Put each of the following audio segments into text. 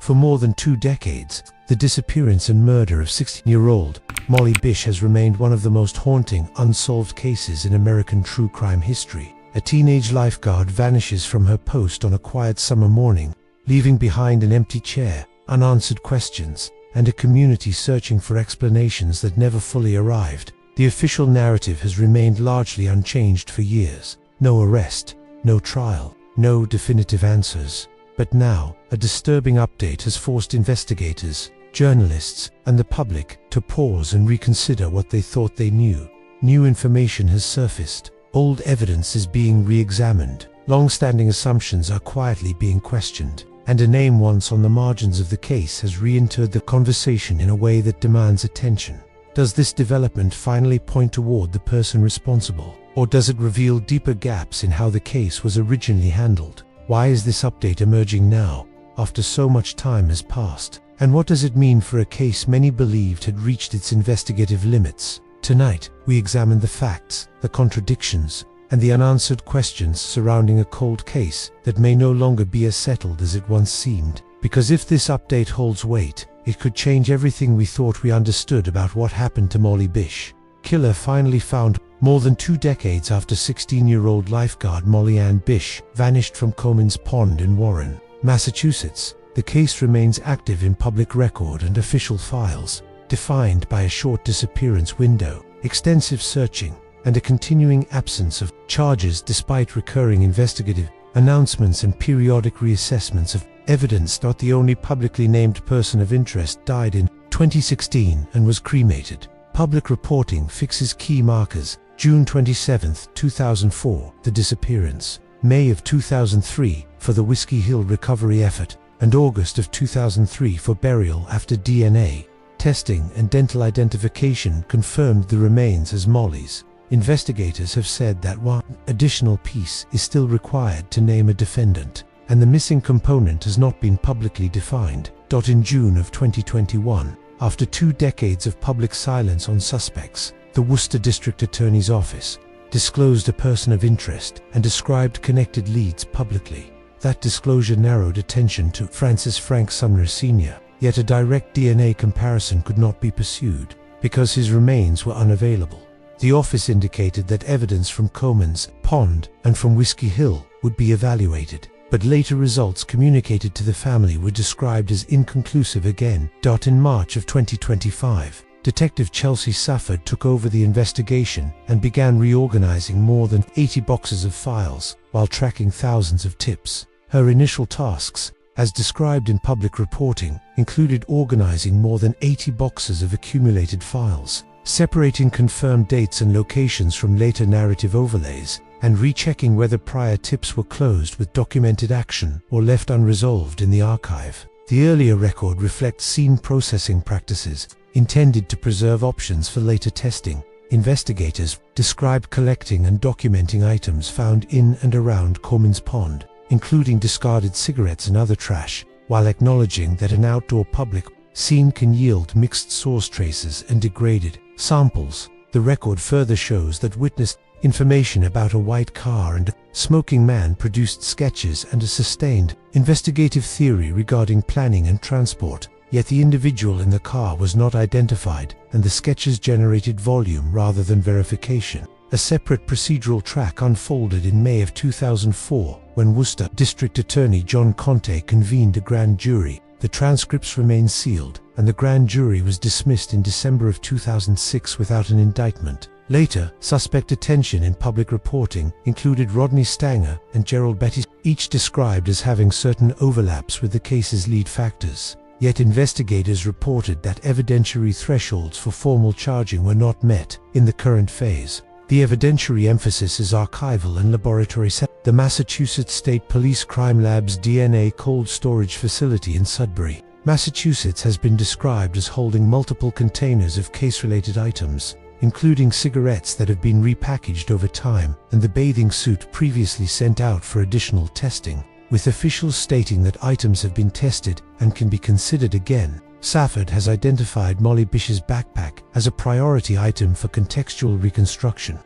For more than 2 decades, the disappearance and murder of 16-year-old Molly Bish has remained one of the most haunting, unsolved cases in American true crime history. A teenage lifeguard vanishes from her post on a quiet summer morning, leaving behind an empty chair, unanswered questions, and a community searching for explanations that never fully arrived. The official narrative has remained largely unchanged for years. No arrest, no trial, no definitive answers. But now, a disturbing update has forced investigators, journalists, and the public to pause and reconsider what they thought they knew. New information has surfaced. Old evidence is being re-examined. Long-standing assumptions are quietly being questioned. And a name once on the margins of the case has re-entered the conversation in a way that demands attention. Does this development finally point toward the person responsible? Or does it reveal deeper gaps in how the case was originally handled? Why is this update emerging now, after so much time has passed? And what does it mean for a case many believed had reached its investigative limits? Tonight, we examine the facts, the contradictions, and the unanswered questions surrounding a cold case that may no longer be as settled as it once seemed. Because if this update holds weight, it could change everything we thought we understood about what happened to Molly Bish. Killer finally found. More than 2 decades after 16-year-old lifeguard Molly Ann Bish vanished from Comins Pond in Warren, Massachusetts, the case remains active in public record and official files, defined by a short disappearance window, extensive searching, and a continuing absence of charges despite recurring investigative announcements and periodic reassessments of evidence. The only publicly named person of interest died in 2016 and was cremated. Public reporting fixes key markers. June 27, 2004, the disappearance. May of 2003, for the Whiskey Hill recovery effort, and August of 2003 for burial after DNA testing and dental identification confirmed the remains as Molly's. Investigators have said that one additional piece is still required to name a defendant, and the missing component has not been publicly defined. In June of 2021, after 2 decades of public silence on suspects, the Worcester District Attorney's Office disclosed a person of interest and described connected leads publicly. That disclosure narrowed attention to Francis Frank Sumner Sr., yet a direct DNA comparison could not be pursued because his remains were unavailable. The office indicated that evidence from Comins Pond and from Whiskey Hill would be evaluated, but later results communicated to the family were described as inconclusive again. In March of 2025, Detective Chelsea Safford took over the investigation and began reorganizing more than 80 boxes of files while tracking thousands of tips. Her initial tasks, as described in public reporting, included organizing more than 80 boxes of accumulated files, separating confirmed dates and locations from later narrative overlays, and rechecking whether prior tips were closed with documented action or left unresolved in the archive. The earlier record reflects scene processing practices intended to preserve options for later testing. Investigators described collecting and documenting items found in and around Comins Pond, including discarded cigarettes and other trash, while acknowledging that an outdoor public scene can yield mixed source traces and degraded samples. The record further shows that witnessed information about a white car and a smoking man produced sketches and a sustained investigative theory regarding planning and transport, yet the individual in the car was not identified and the sketches generated volume rather than verification. A separate procedural track unfolded in May of 2004 when Worcester District Attorney John Conte convened a grand jury. The transcripts remain sealed, and the grand jury was dismissed in December of 2006 without an indictment. Later, suspect attention in public reporting included Rodney Stanger and Gerald Betty, each described as having certain overlaps with the case's lead factors. Yet investigators reported that evidentiary thresholds for formal charging were not met in the current phase. The evidentiary emphasis is archival and laboratory set. The Massachusetts State Police Crime Lab's DNA cold storage facility in Sudbury, Massachusetts has been described as holding multiple containers of case-related items, including cigarettes that have been repackaged over time and the bathing suit previously sent out for additional testing, with officials stating that items have been tested and can be considered again. Safford has identified Molly Bish's backpack as a priority item for contextual reconstruction.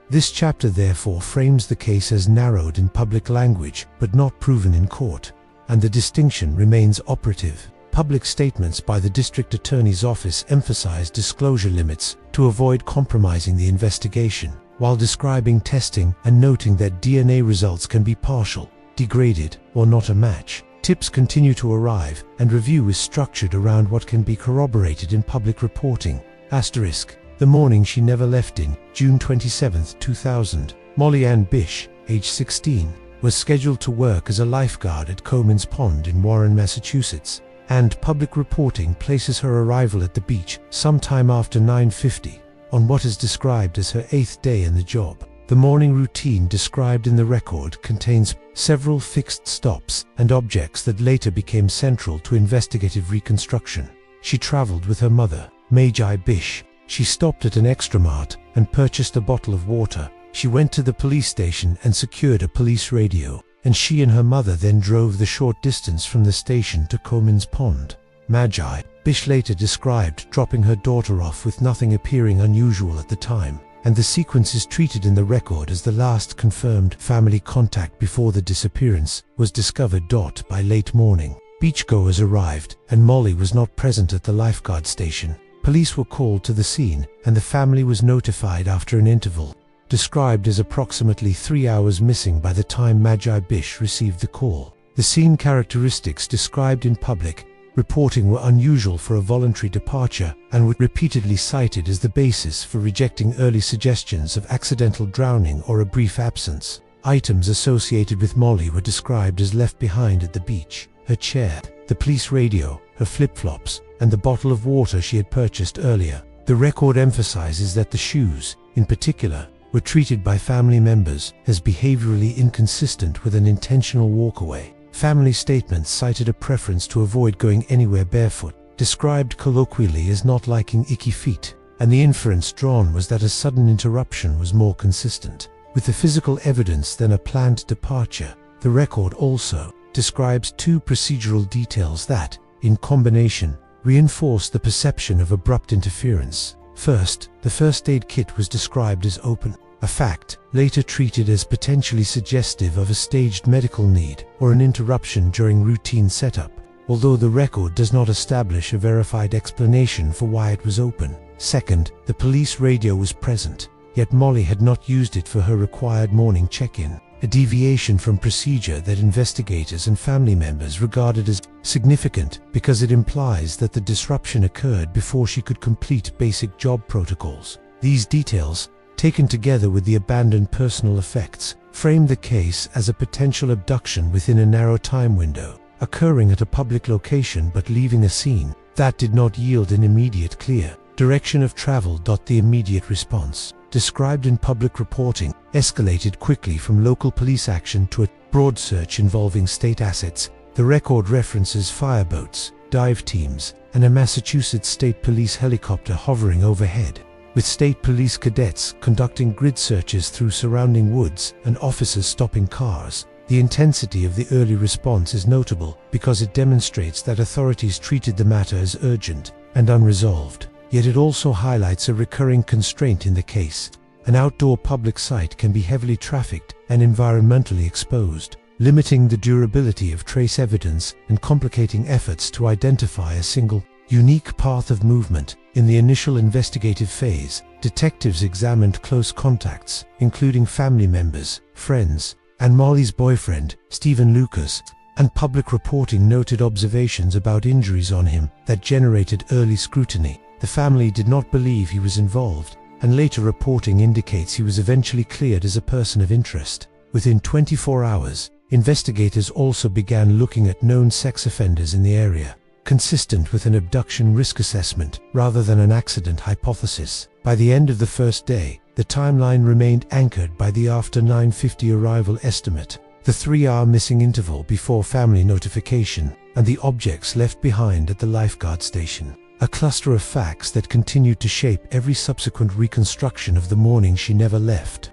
This chapter therefore frames the case as narrowed in public language but not proven in court, and the distinction remains operative. Public statements by the district attorney's office emphasized disclosure limits to avoid compromising the investigation, while describing testing and noting that DNA results can be partial, degraded, or not a match. Tips continue to arrive, and review is structured around what can be corroborated in public reporting. Asterisk. The morning she never left in, June 27, 2000, Molly Ann Bish, age 16, was scheduled to work as a lifeguard at Comins Pond in Warren, Massachusetts, and public reporting places her arrival at the beach sometime after 9:50 on what is described as her 8th day in the job. The morning routine described in the record contains several fixed stops and objects that later became central to investigative reconstruction. She traveled with her mother, Magi Bish. She stopped at an Extramart and purchased a bottle of water. She went to the police station and secured a police radio, and she and her mother then drove the short distance from the station to Comins Pond. Magi Bish later described dropping her daughter off with nothing appearing unusual at the time, and the sequence is treated in the record as the last confirmed family contact before the disappearance was discovered. By late morning, beachgoers arrived, and Molly was not present at the lifeguard station. Police were called to the scene, and the family was notified after an interval, described as approximately 3 hours missing by the time Magi Bish received the call. The scene characteristics described in public reporting were unusual for a voluntary departure and were repeatedly cited as the basis for rejecting early suggestions of accidental drowning or a brief absence. Items associated with Molly were described as left behind at the beach: her chair, the police radio, her flip-flops, and the bottle of water she had purchased earlier. The record emphasizes that the shoes, in particular, were treated by family members as behaviorally inconsistent with an intentional walkaway. Family statements cited a preference to avoid going anywhere barefoot, described colloquially as not liking icky feet, and the inference drawn was that a sudden interruption was more consistent with the physical evidence than a planned departure. The record also describes 2 procedural details that, in combination, reinforce the perception of abrupt interference. First, the first aid kit was described as open, a fact later treated as potentially suggestive of a staged medical need or an interruption during routine setup, although the record does not establish a verified explanation for why it was open. Second, the police radio was present, yet Molly had not used it for her required morning check-in, a deviation from procedure that investigators and family members regarded as significant because it implies that the disruption occurred before she could complete basic job protocols. These details, taken together with the abandoned personal effects, frame the case as a potential abduction within a narrow time window, occurring at a public location but leaving a scene that did not yield an immediate clear direction of travel. The immediate response, described in public reporting, escalated quickly from local police action to a broad search involving state assets. The record references fireboats, dive teams, and a Massachusetts State Police helicopter hovering overhead, with state police cadets conducting grid searches through surrounding woods and officers stopping cars. The intensity of the early response is notable because it demonstrates that authorities treated the matter as urgent and unresolved. Yet it also highlights a recurring constraint in the case. An outdoor public site can be heavily trafficked and environmentally exposed, limiting the durability of trace evidence and complicating efforts to identify a single, unique path of movement. In the initial investigative phase, detectives examined close contacts, including family members, friends, and Molly's boyfriend, Stephen Lucas, and public reporting noted observations about injuries on him that generated early scrutiny. The family did not believe he was involved, and later reporting indicates he was eventually cleared as a person of interest. Within 24 hours, investigators also began looking at known sex offenders in the area, consistent with an abduction risk assessment rather than an accident hypothesis. By the end of the first day, the timeline remained anchored by the after 9:50 arrival estimate, the 3-hour missing interval before family notification, and the objects left behind at the lifeguard station. A cluster of facts that continued to shape every subsequent reconstruction of the morning she never left.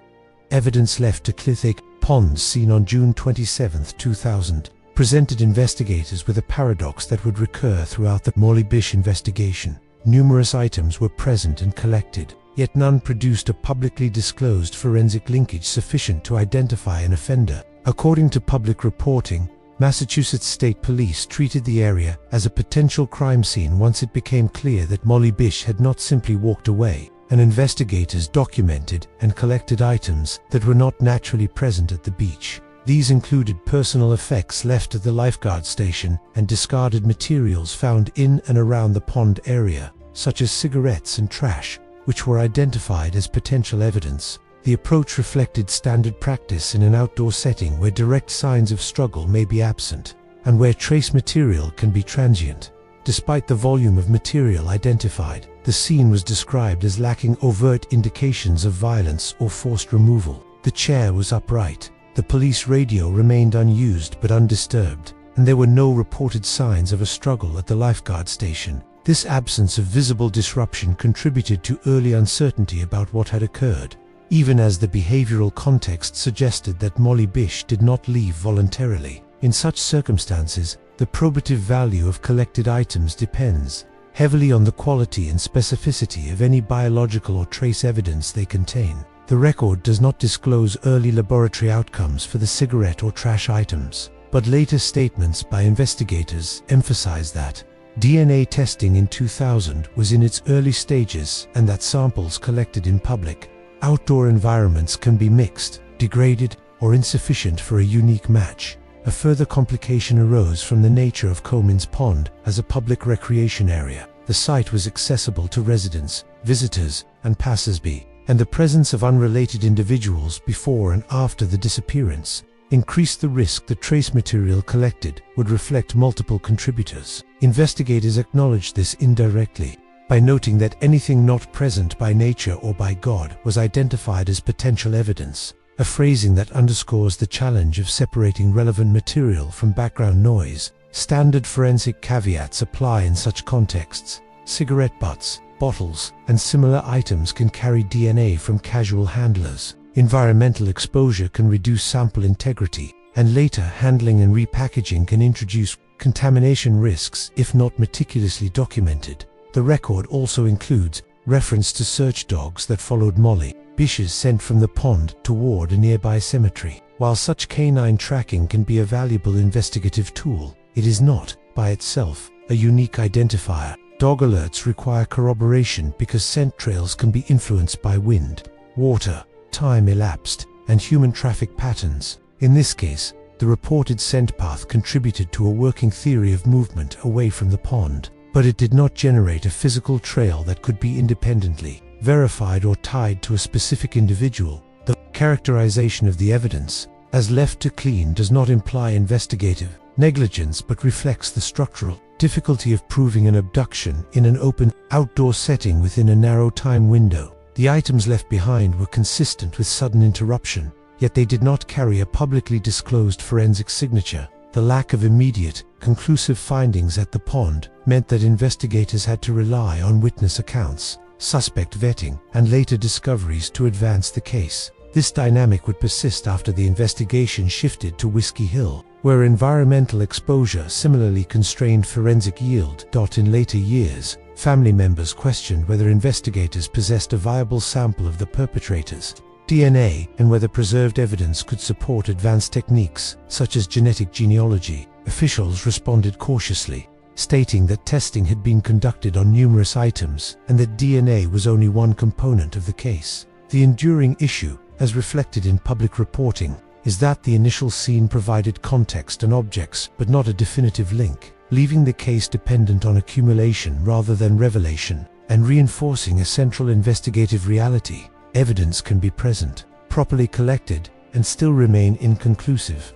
Evidence left to Clithic Ponds seen on June 27, 2000, presented investigators with a paradox that would recur throughout the Molly Bish investigation. Numerous items were present and collected, yet none produced a publicly disclosed forensic linkage sufficient to identify an offender. According to public reporting, Massachusetts State Police treated the area as a potential crime scene once it became clear that Molly Bish had not simply walked away, and investigators documented and collected items that were not naturally present at the beach. These included personal effects left at the lifeguard station and discarded materials found in and around the pond area, such as cigarettes and trash, which were identified as potential evidence. The approach reflected standard practice in an outdoor setting where direct signs of struggle may be absent, and where trace material can be transient. Despite the volume of material identified, the scene was described as lacking overt indications of violence or forced removal. The chair was upright. The police radio remained unused but undisturbed, and there were no reported signs of a struggle at the lifeguard station. This absence of visible disruption contributed to early uncertainty about what had occurred, even as the behavioral context suggested that Molly Bish did not leave voluntarily. In such circumstances, the probative value of collected items depends heavily on the quality and specificity of any biological or trace evidence they contain. The record does not disclose early laboratory outcomes for the cigarette or trash items, but later statements by investigators emphasize that DNA testing in 2000 was in its early stages and that samples collected in public outdoor environments can be mixed, degraded, or insufficient for a unique match. A further complication arose from the nature of Comins Pond as a public recreation area. The site was accessible to residents, visitors, and passers-by, and the presence of unrelated individuals before and after the disappearance increased the risk that trace material collected would reflect multiple contributors. Investigators acknowledged this indirectly by noting that anything not present by nature or by God was identified as potential evidence, a phrasing that underscores the challenge of separating relevant material from background noise. Standard forensic caveats apply in such contexts. Cigarette butts, bottles, and similar items can carry DNA from casual handlers. Environmental exposure can reduce sample integrity, and later handling and repackaging can introduce contamination risks if not meticulously documented. The record also includes reference to search dogs that followed Molly Bish's scent from the pond toward a nearby cemetery. While such canine tracking can be a valuable investigative tool, it is not, by itself, a unique identifier. Dog alerts require corroboration because scent trails can be influenced by wind, water, time elapsed, and human traffic patterns. In this case, the reported scent path contributed to a working theory of movement away from the pond, but it did not generate a physical trail that could be independently verified or tied to a specific individual. The characterization of the evidence as left to clean does not imply investigative negligence but reflects the structural difficulty of proving an abduction in an open, outdoor setting within a narrow time window. The items left behind were consistent with sudden interruption, yet they did not carry a publicly disclosed forensic signature. The lack of immediate, conclusive findings at the pond meant that investigators had to rely on witness accounts, suspect vetting, and later discoveries to advance the case. This dynamic would persist after the investigation shifted to Whiskey Hill, where environmental exposure similarly constrained forensic yield. In later years, family members questioned whether investigators possessed a viable sample of the perpetrators' DNA and whether preserved evidence could support advanced techniques, such as genetic genealogy. Officials responded cautiously, stating that testing had been conducted on numerous items and that DNA was only one component of the case. The enduring issue, as reflected in public reporting, is that the initial scene provided context and objects but not a definitive link, leaving the case dependent on accumulation rather than revelation, and reinforcing a central investigative reality. Evidence can be present, properly collected, and still remain inconclusive.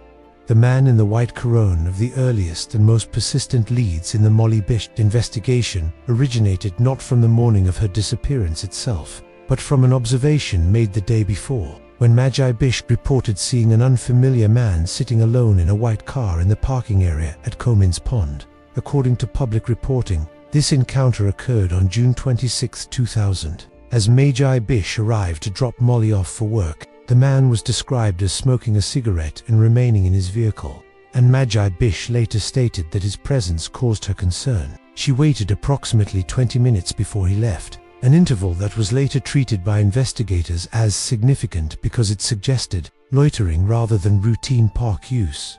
The man in the white coronet of the earliest and most persistent leads in the Molly Bish investigation originated not from the morning of her disappearance itself, but from an observation made the day before, when Magi Bish reported seeing an unfamiliar man sitting alone in a white car in the parking area at Comins Pond. According to public reporting, this encounter occurred on June 26, 2000. As Magi Bish arrived to drop Molly off for work, the man was described as smoking a cigarette and remaining in his vehicle, and Magi Bish later stated that his presence caused her concern. She waited approximately 20 minutes before he left, an interval that was later treated by investigators as significant because it suggested loitering rather than routine park use.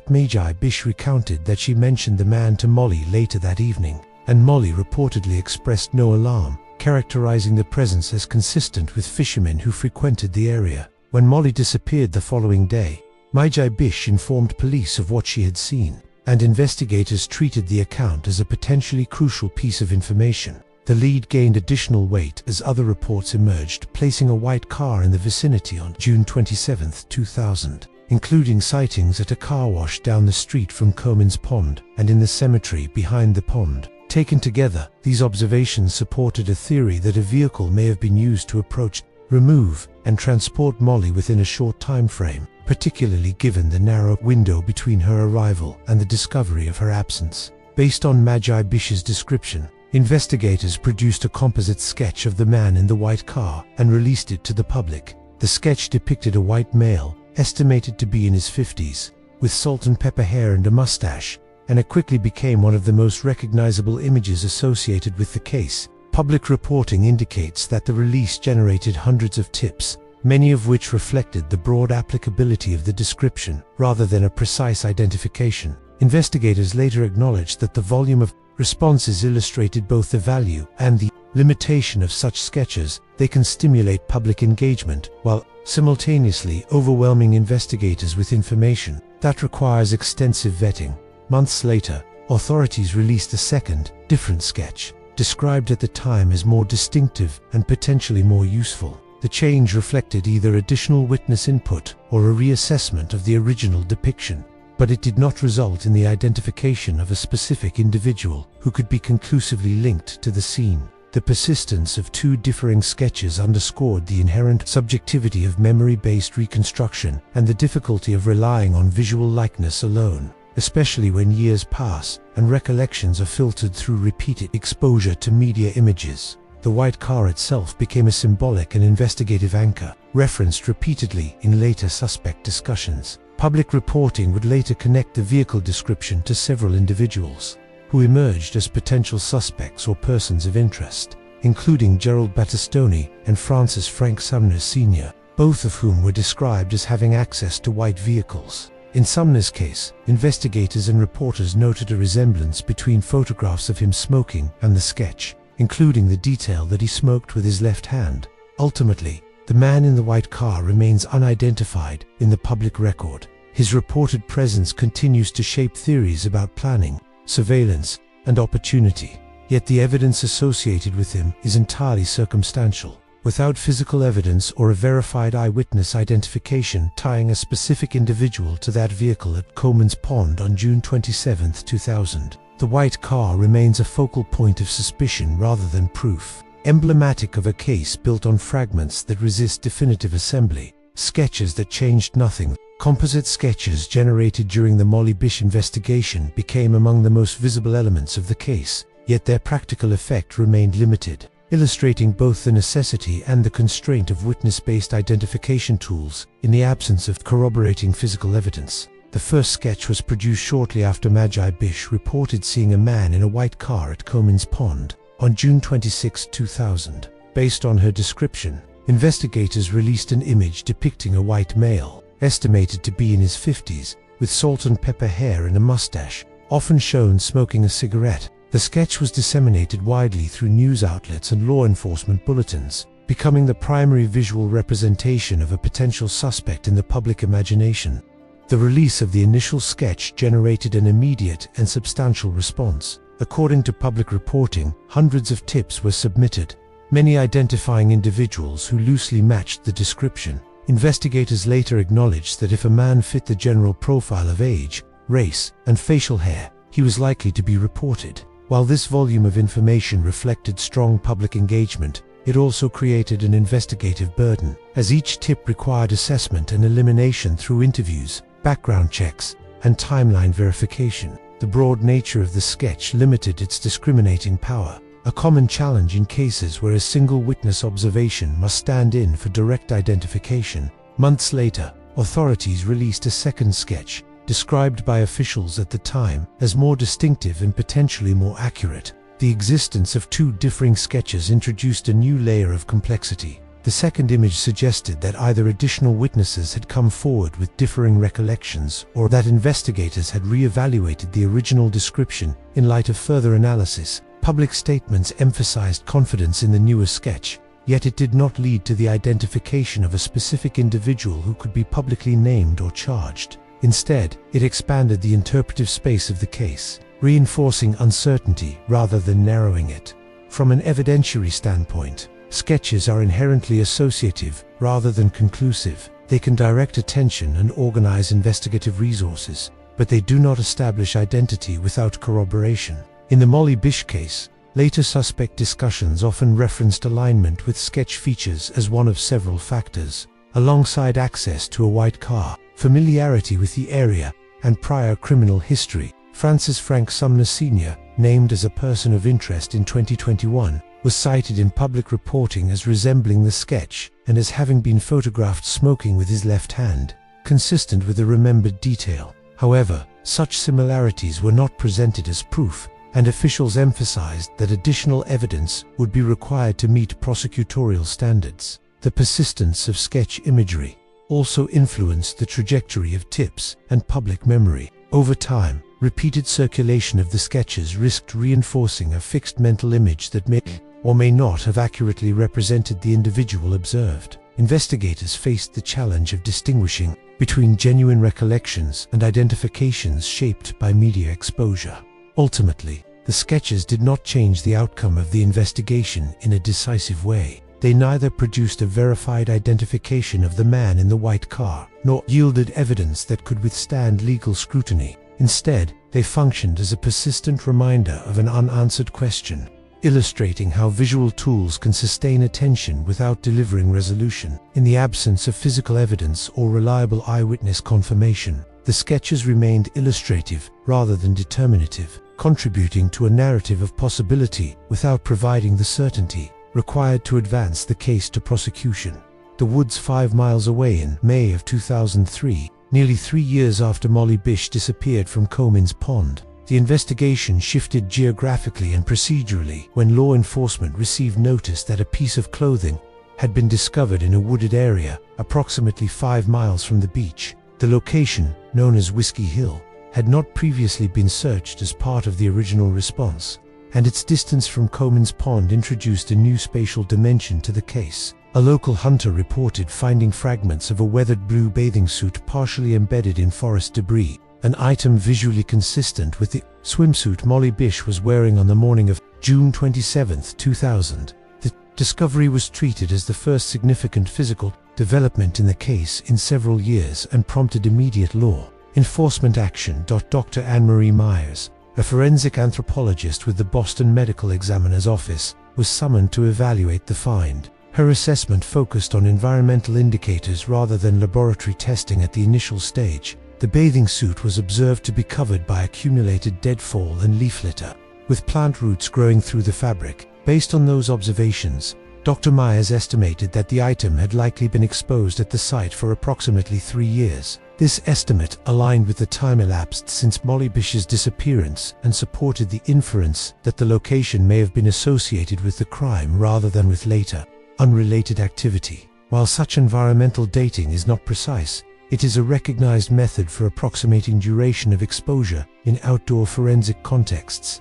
Magi Bish recounted that she mentioned the man to Molly later that evening, and Molly reportedly expressed no alarm, characterizing the presence as consistent with fishermen who frequented the area. When Molly disappeared the following day, Magi Bish informed police of what she had seen, and investigators treated the account as a potentially crucial piece of information. The lead gained additional weight as other reports emerged, placing a white car in the vicinity on June 27, 2000, including sightings at a car wash down the street from Comins Pond and in the cemetery behind the pond. Taken together, these observations supported a theory that a vehicle may have been used to approach, remove, and transport Molly within a short time frame, particularly given the narrow window between her arrival and the discovery of her absence. Based on Magi Bish's description, investigators produced a composite sketch of the man in the white car and released it to the public. The sketch depicted a white male, estimated to be in his 50s, with salt and pepper hair and a mustache, and it quickly became one of the most recognizable images associated with the case. Public reporting indicates that the release generated hundreds of tips, many of which reflected the broad applicability of the description rather than a precise identification. Investigators later acknowledged that the volume of responses illustrated both the value and the limitation of such sketches. They can stimulate public engagement while simultaneously overwhelming investigators with information that requires extensive vetting. Months later, authorities released a second, different sketch, described at the time as more distinctive and potentially more useful. The change reflected either additional witness input or a reassessment of the original depiction, but it did not result in the identification of a specific individual who could be conclusively linked to the scene. The persistence of two differing sketches underscored the inherent subjectivity of memory-based reconstruction and the difficulty of relying on visual likeness alone, especially when years pass and recollections are filtered through repeated exposure to media images. The white car itself became a symbolic and investigative anchor, referenced repeatedly in later suspect discussions. Public reporting would later connect the vehicle description to several individuals, who emerged as potential suspects or persons of interest, including Gerald Battistoni and Francis Frank Sumner Sr., both of whom were described as having access to white vehicles. In Sumner's case, investigators and reporters noted a resemblance between photographs of him smoking and the sketch, including the detail that he smoked with his left hand. Ultimately, the man in the white car remains unidentified in the public record. His reported presence continues to shape theories about planning, surveillance, and opportunity. Yet the evidence associated with him is entirely circumstantial, without physical evidence or a verified eyewitness identification tying a specific individual to that vehicle at Comins Pond on June 27, 2000. The white car remains a focal point of suspicion rather than proof, emblematic of a case built on fragments that resist definitive assembly, sketches that changed nothing. Composite sketches generated during the Molly Bish investigation became among the most visible elements of the case, yet their practical effect remained limited, illustrating both the necessity and the constraint of witness-based identification tools in the absence of corroborating physical evidence. The first sketch was produced shortly after Magi Bish reported seeing a man in a white car at Comins Pond on June 26, 2000. Based on her description, investigators released an image depicting a white male, estimated to be in his 50s, with salt and pepper hair and a mustache, often shown smoking a cigarette. The sketch was disseminated widely through news outlets and law enforcement bulletins, becoming the primary visual representation of a potential suspect in the public imagination. The release of the initial sketch generated an immediate and substantial response. According to public reporting, hundreds of tips were submitted, many identifying individuals who loosely matched the description. Investigators later acknowledged that if a man fit the general profile of age, race, and facial hair, he was likely to be reported. While this volume of information reflected strong public engagement, it also created an investigative burden, as each tip required assessment and elimination through interviews, background checks, and timeline verification. The broad nature of the sketch limited its discriminating power, a common challenge in cases where a single witness observation must stand in for direct identification. Months later, authorities released a second sketch, described by officials at the time as more distinctive and potentially more accurate. The existence of two differing sketches introduced a new layer of complexity. The second image suggested that either additional witnesses had come forward with differing recollections or that investigators had re-evaluated the original description in light of further analysis. Public statements emphasized confidence in the newer sketch, yet it did not lead to the identification of a specific individual who could be publicly named or charged. Instead, it expanded the interpretive space of the case, reinforcing uncertainty rather than narrowing it. From an evidentiary standpoint, sketches are inherently associative rather than conclusive. They can direct attention and organize investigative resources, but they do not establish identity without corroboration. In the Molly Bish case, later suspect discussions often referenced alignment with sketch features as one of several factors, alongside access to a white car, familiarity with the area, and prior criminal history. Francis Frank Sumner Sr., named as a person of interest in 2021, was cited in public reporting as resembling the sketch and as having been photographed smoking with his left hand, consistent with the remembered detail. However, such similarities were not presented as proof, and officials emphasized that additional evidence would be required to meet prosecutorial standards. The persistence of sketch imagery also influenced the trajectory of tips and public memory. Over time, repeated circulation of the sketches risked reinforcing a fixed mental image that may or may not have accurately represented the individual observed. Investigators faced the challenge of distinguishing between genuine recollections and identifications shaped by media exposure. Ultimately, the sketches did not change the outcome of the investigation in a decisive way. They neither produced a verified identification of the man in the white car, nor yielded evidence that could withstand legal scrutiny. Instead, they functioned as a persistent reminder of an unanswered question, illustrating how visual tools can sustain attention without delivering resolution. In the absence of physical evidence or reliable eyewitness confirmation, the sketches remained illustrative rather than determinative, contributing to a narrative of possibility without providing the certainty required to advance the case to prosecution. The woods 5 miles away in May of 2003, nearly 3 years after Molly Bish disappeared from Comins Pond, the investigation shifted geographically and procedurally when law enforcement received notice that a piece of clothing had been discovered in a wooded area approximately 5 miles from the beach. The location, known as Whiskey Hill, had not previously been searched as part of the original response, and its distance from Comins Pond introduced a new spatial dimension to the case. A local hunter reported finding fragments of a weathered blue bathing suit partially embedded in forest debris, an item visually consistent with the swimsuit Molly Bish was wearing on the morning of June 27, 2000. The discovery was treated as the first significant physical development in the case in several years and prompted immediate law enforcement action. Dr. Anne-Marie Myers, a forensic anthropologist with the Boston Medical Examiner's Office, was summoned to evaluate the find. Her assessment focused on environmental indicators rather than laboratory testing at the initial stage. The bathing suit was observed to be covered by accumulated deadfall and leaf litter, with plant roots growing through the fabric. Based on those observations, Dr. Myers estimated that the item had likely been exposed at the site for approximately 3 years. This estimate aligned with the time elapsed since Molly Bish's disappearance and supported the inference that the location may have been associated with the crime rather than with later, unrelated activity. While such environmental dating is not precise, it is a recognized method for approximating duration of exposure in outdoor forensic contexts.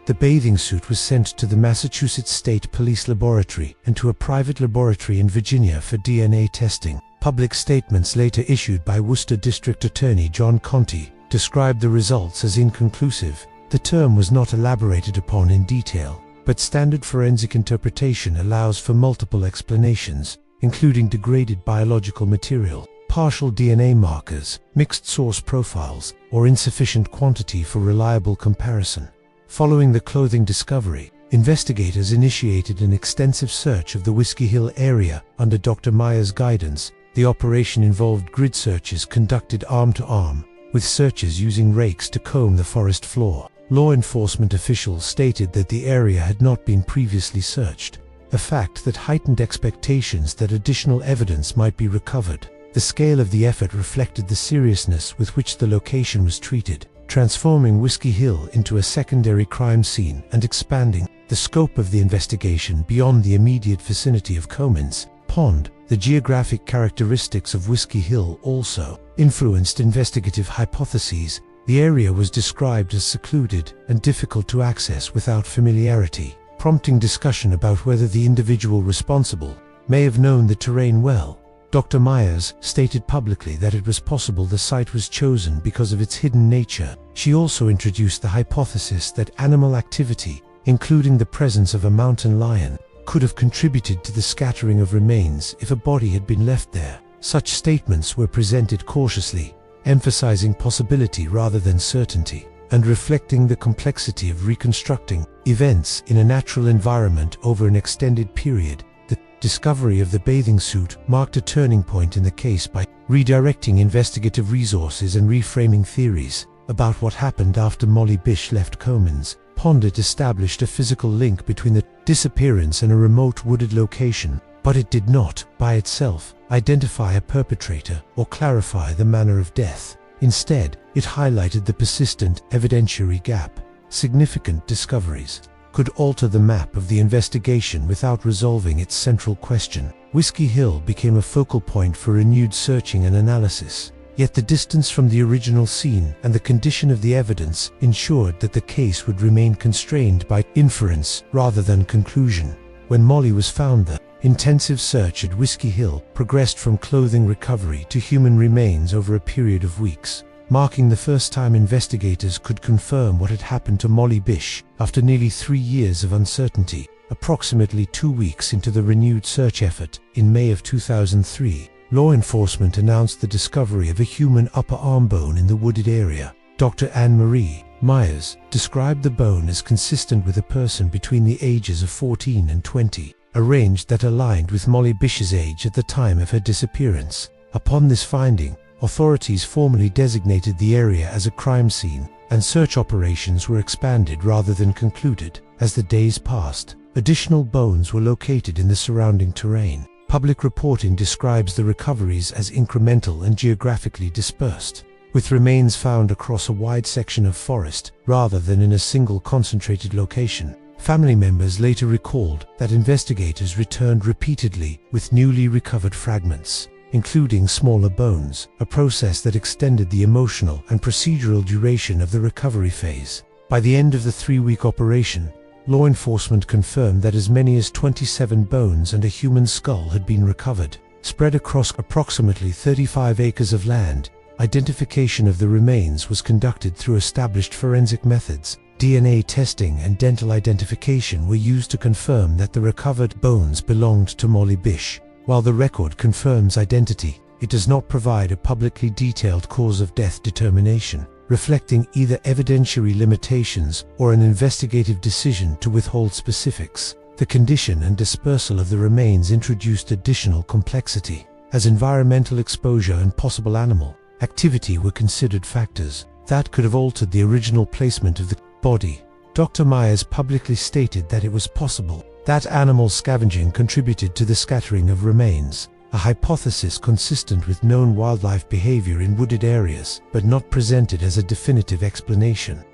The bathing suit was sent to the Massachusetts State Police Laboratory and to a private laboratory in Virginia for DNA testing. Public statements later issued by Worcester District Attorney John Conti described the results as inconclusive. The term was not elaborated upon in detail, but standard forensic interpretation allows for multiple explanations, including degraded biological material, partial DNA markers, mixed source profiles, or insufficient quantity for reliable comparison. Following the clothing discovery, investigators initiated an extensive search of the Whiskey Hill area under Dr. Myers' guidance. The operation involved grid searches conducted arm to arm, with searchers using rakes to comb the forest floor. Law enforcement officials stated that the area had not been previously searched, a fact that heightened expectations that additional evidence might be recovered. The scale of the effort reflected the seriousness with which the location was treated, transforming Whiskey Hill into a secondary crime scene and expanding the scope of the investigation beyond the immediate vicinity of Comins Pond. Pond. The geographic characteristics of Whiskey Hill also influenced investigative hypotheses. The area was described as secluded and difficult to access without familiarity, prompting discussion about whether the individual responsible may have known the terrain well. Dr. Myers stated publicly that it was possible the site was chosen because of its hidden nature. She also introduced the hypothesis that animal activity, including the presence of a mountain lion, could have contributed to the scattering of remains if a body had been left there. Such statements were presented cautiously, emphasizing possibility rather than certainty, and reflecting the complexity of reconstructing events in a natural environment over an extended period. The discovery of the bathing suit marked a turning point in the case by redirecting investigative resources and reframing theories about what happened after Molly Bish left Comins Pond. It established a physical link between the disappearance and a remote wooded location, but it did not, by itself, identify a perpetrator or clarify the manner of death. Instead, it highlighted the persistent evidentiary gap. Significant discoveries could alter the map of the investigation without resolving its central question. Whiskey Hill became a focal point for renewed searching and analysis. Yet the distance from the original scene and the condition of the evidence ensured that the case would remain constrained by inference rather than conclusion. When Molly was found, the intensive search at Whiskey Hill progressed from clothing recovery to human remains over a period of weeks, marking the first time investigators could confirm what had happened to Molly Bish. After nearly 3 years of uncertainty, approximately 2 weeks into the renewed search effort, in May of 2003, law enforcement announced the discovery of a human upper arm bone in the wooded area. Dr. Anne-Marie Myers described the bone as consistent with a person between the ages of 14 and 20, a range that aligned with Molly Bish's age at the time of her disappearance. Upon this finding, authorities formally designated the area as a crime scene, and search operations were expanded rather than concluded. As the days passed, additional bones were located in the surrounding terrain. Public reporting describes the recoveries as incremental and geographically dispersed, with remains found across a wide section of forest rather than in a single concentrated location. Family members later recalled that investigators returned repeatedly with newly recovered fragments, including smaller bones, a process that extended the emotional and procedural duration of the recovery phase. By the end of the 3-week operation, law enforcement confirmed that as many as 27 bones and a human skull had been recovered. Spread across approximately 35 acres of land, identification of the remains was conducted through established forensic methods. DNA testing and dental identification were used to confirm that the recovered bones belonged to Molly Bish. While the record confirms identity, it does not provide a publicly detailed cause of death determination, reflecting either evidentiary limitations or an investigative decision to withhold specifics. The condition and dispersal of the remains introduced additional complexity, as environmental exposure and possible animal activity were considered factors that could have altered the original placement of the body. Dr. Myers publicly stated that it was possible that animal scavenging contributed to the scattering of remains, a hypothesis consistent with known wildlife behavior in wooded areas, but not presented as a definitive explanation.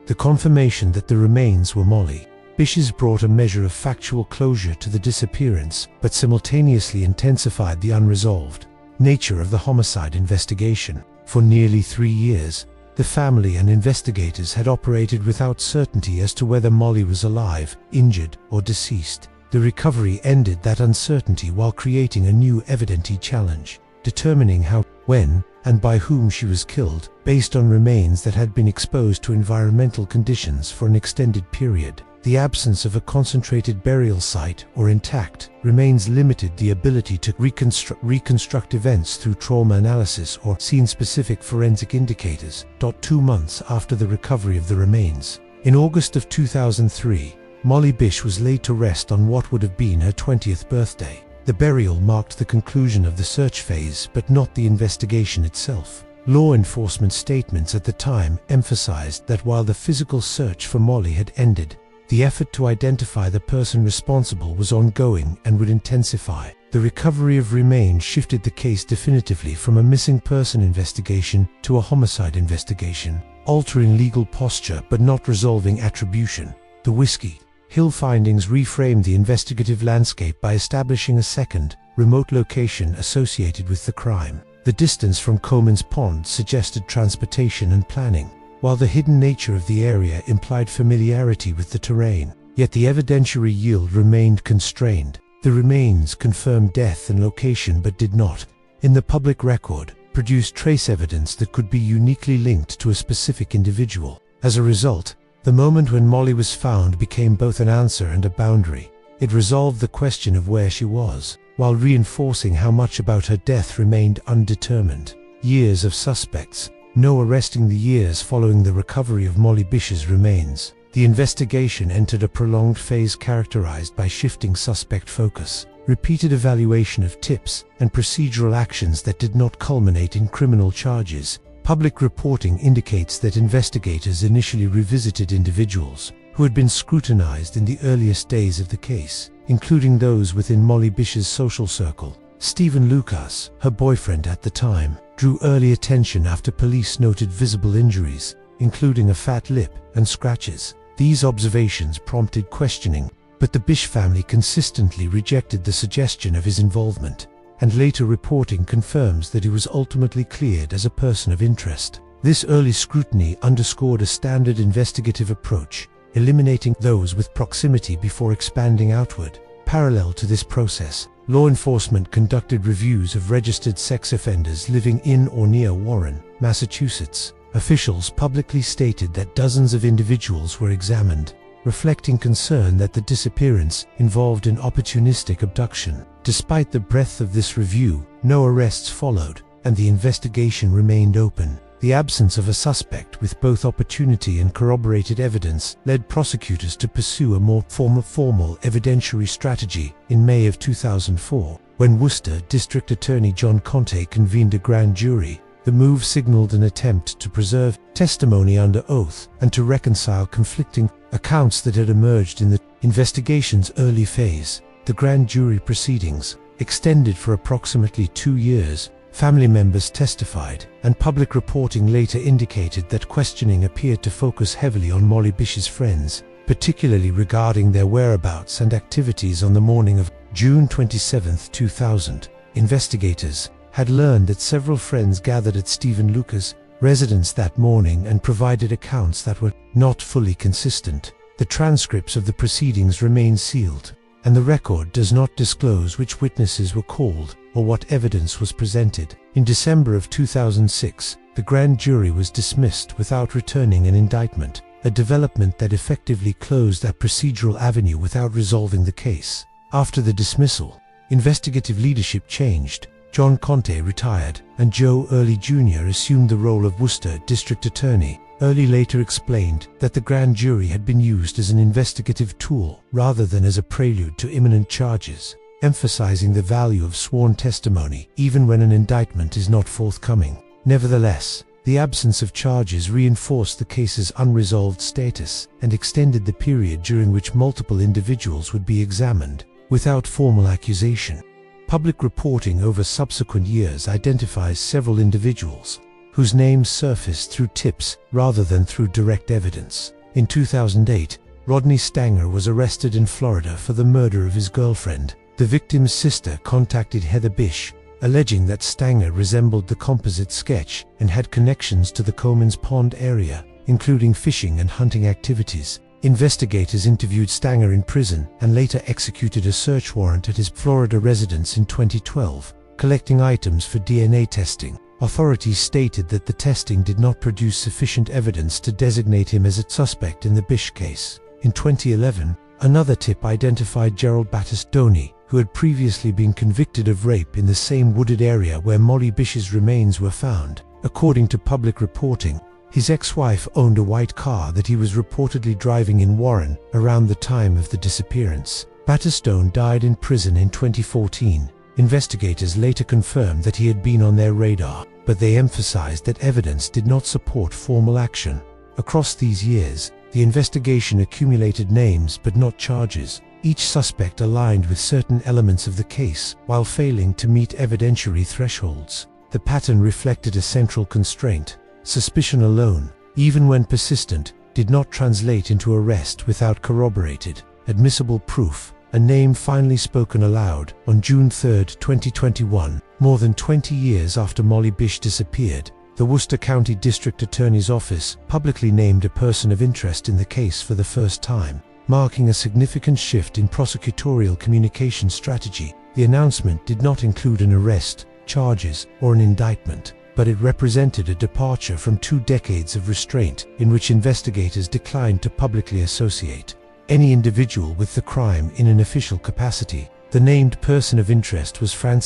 The confirmation that the remains were Molly Bish's brought a measure of factual closure to the disappearance, but simultaneously intensified the unresolved nature of the homicide investigation. For nearly 3 years, the family and investigators had operated without certainty as to whether Molly was alive, injured, or deceased. The recovery ended that uncertainty while creating a new evidentiary challenge, determining how, when, and by whom she was killed, based on remains that had been exposed to environmental conditions for an extended period. The absence of a concentrated burial site or intact remains limited the ability to reconstruct events through trauma analysis or scene-specific forensic indicators. 2 months after the recovery of the remains, in August of 2003, Molly Bish was laid to rest on what would have been her 20th birthday. The burial marked the conclusion of the search phase, but not the investigation itself. Law enforcement statements at the time emphasized that while the physical search for Molly had ended, the effort to identify the person responsible was ongoing and would intensify. The recovery of remains shifted the case definitively from a missing person investigation to a homicide investigation, altering legal posture but not resolving attribution. The Whiskey Hill findings reframed the investigative landscape by establishing a second, remote location associated with the crime. The distance from Comins Pond suggested transportation and planning, while the hidden nature of the area implied familiarity with the terrain. Yet the evidentiary yield remained constrained. The remains confirmed death and location but did not, in the public record, produce trace evidence that could be uniquely linked to a specific individual. As a result, the moment when Molly was found became both an answer and a boundary. It resolved the question of where she was, while reinforcing how much about her death remained undetermined. Years of suspects. No arresting the years following the recovery of Molly Bish's remains. The investigation entered a prolonged phase characterized by shifting suspect focus, repeated evaluation of tips, and procedural actions that did not culminate in criminal charges. Public reporting indicates that investigators initially revisited individuals who had been scrutinized in the earliest days of the case, including those within Molly Bish's social circle. Stephen Lucas, her boyfriend at the time, drew early attention after police noted visible injuries, including a fat lip and scratches. These observations prompted questioning, but the Bish family consistently rejected the suggestion of his involvement, and later reporting confirms that he was ultimately cleared as a person of interest. This early scrutiny underscored a standard investigative approach, eliminating those with proximity before expanding outward. Parallel to this process, law enforcement conducted reviews of registered sex offenders living in or near Warren, Massachusetts. Officials publicly stated that dozens of individuals were examined, reflecting concern that the disappearance involved an opportunistic abduction. Despite the breadth of this review, no arrests followed, and the investigation remained open. The absence of a suspect with both opportunity and corroborated evidence led prosecutors to pursue a more formal evidentiary strategy. In May of 2004, when Worcester District Attorney John Conte convened a grand jury, the move signaled an attempt to preserve testimony under oath and to reconcile conflicting accounts that had emerged in the investigation's early phase. The grand jury proceedings extended for approximately 2 years. Family members testified, and public reporting later indicated that questioning appeared to focus heavily on Molly Bish's friends, particularly regarding their whereabouts and activities on the morning of June 27, 2000. Investigators had learned that several friends gathered at Stephen Lucas' residence that morning and provided accounts that were not fully consistent. The transcripts of the proceedings remain sealed, and the record does not disclose which witnesses were called or what evidence was presented. In December of 2006, the grand jury was dismissed without returning an indictment, a development that effectively closed that procedural avenue without resolving the case. After the dismissal, investigative leadership changed. John Conte retired, and Joe Early Jr. assumed the role of Worcester District Attorney. Early later explained that the grand jury had been used as an investigative tool rather than as a prelude to imminent charges, emphasizing the value of sworn testimony even when an indictment is not forthcoming. Nevertheless, the absence of charges reinforced the case's unresolved status and extended the period during which multiple individuals would be examined without formal accusation. Public reporting over subsequent years identifies several individuals whose names surfaced through tips rather than through direct evidence. In 2008, Rodney Stanger was arrested in Florida for the murder of his girlfriend. The victim's sister contacted Heather Bish, alleging that Stanger resembled the composite sketch and had connections to the Comins Pond area, including fishing and hunting activities. Investigators interviewed Stanger in prison and later executed a search warrant at his Florida residence in 2012, collecting items for DNA testing. Authorities stated that the testing did not produce sufficient evidence to designate him as a suspect in the Bish case. In 2011, another tip identified Gerald Battistoni, who had previously been convicted of rape in the same wooded area where Molly Bish's remains were found. According to public reporting, his ex-wife owned a white car that he was reportedly driving in Warren around the time of the disappearance. Battistone died in prison in 2014. Investigators later confirmed that he had been on their radar, but they emphasized that evidence did not support formal action. Across these years, the investigation accumulated names but not charges. Each suspect aligned with certain elements of the case while failing to meet evidentiary thresholds. The pattern reflected a central constraint. Suspicion alone, even when persistent, did not translate into arrest without corroborated, admissible proof. a name finally spoken aloud on June 3, 2021, more than 20 years after Molly Bish disappeared. The Worcester County District Attorney's Office publicly named a person of interest in the case for the first time, marking a significant shift in prosecutorial communication strategy. The announcement did not include an arrest, charges, or an indictment, but it represented a departure from 2 decades of restraint in which investigators declined to publicly associate any individual with the crime in an official capacity. The named person of interest was Frank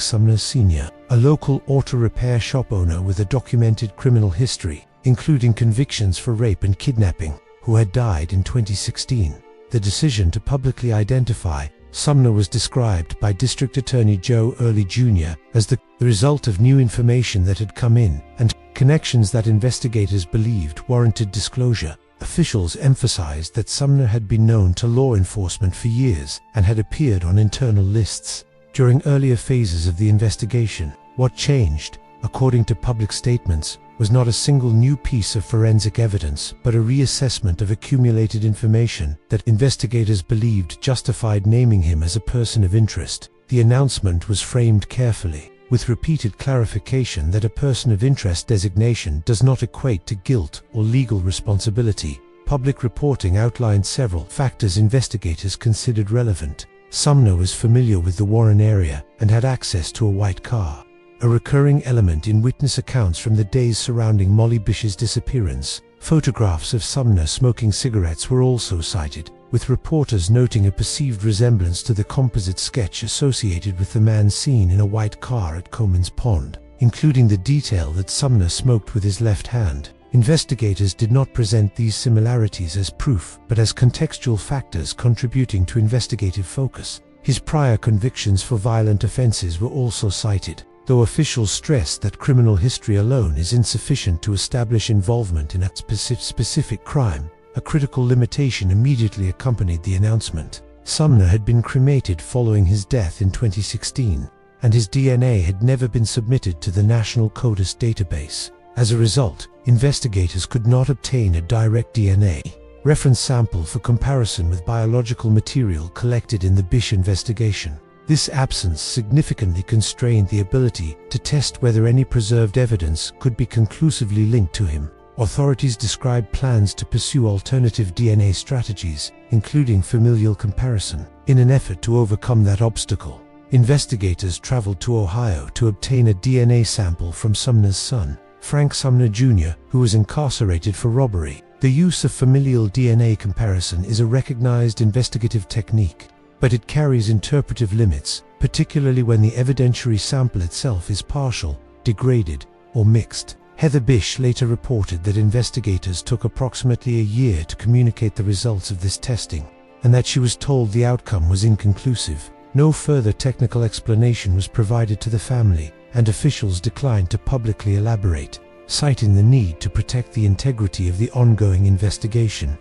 Sumner Sr., a local auto repair shop owner with a documented criminal history, including convictions for rape and kidnapping, who had died in 2016. The decision to publicly identify Sumner was described by District Attorney Joe Early Jr. as the result of new information that had come in and connections that investigators believed warranted disclosure. Officials emphasized that Sumner had been known to law enforcement for years and had appeared on internal lists during earlier phases of the investigation. What changed, according to public statements, was not a single new piece of forensic evidence, but a reassessment of accumulated information that investigators believed justified naming him as a person of interest. The announcement was framed carefully, with repeated clarification that a person of interest designation does not equate to guilt or legal responsibility. Public reporting outlined several factors investigators considered relevant. Sumner was familiar with the Warren area and had access to a white car, a recurring element in witness accounts from the days surrounding Molly Bish's disappearance. Photographs of Sumner smoking cigarettes were also cited, with reporters noting a perceived resemblance to the composite sketch associated with the man seen in a white car at Comins Pond, including the detail that Sumner smoked with his left hand. Investigators did not present these similarities as proof, but as contextual factors contributing to investigative focus. His prior convictions for violent offenses were also cited, though officials stressed that criminal history alone is insufficient to establish involvement in a specific crime. A critical limitation immediately accompanied the announcement. Sumner had been cremated following his death in 2016, and his DNA had never been submitted to the National CODIS database. As a result, investigators could not obtain a direct DNA reference sample for comparison with biological material collected in the Bish investigation. This absence significantly constrained the ability to test whether any preserved evidence could be conclusively linked to him. Authorities described plans to pursue alternative DNA strategies, including familial comparison. In an effort to overcome that obstacle, investigators traveled to Ohio to obtain a DNA sample from Sumner's son, Frank Sumner Jr., who was incarcerated for robbery. The use of familial DNA comparison is a recognized investigative technique, but it carries interpretive limits, particularly when the evidentiary sample itself is partial, degraded, or mixed. Heather Bish later reported that investigators took approximately a year to communicate the results of this testing, and that she was told the outcome was inconclusive. No further technical explanation was provided to the family, and officials declined to publicly elaborate, citing the need to protect the integrity of the ongoing investigation.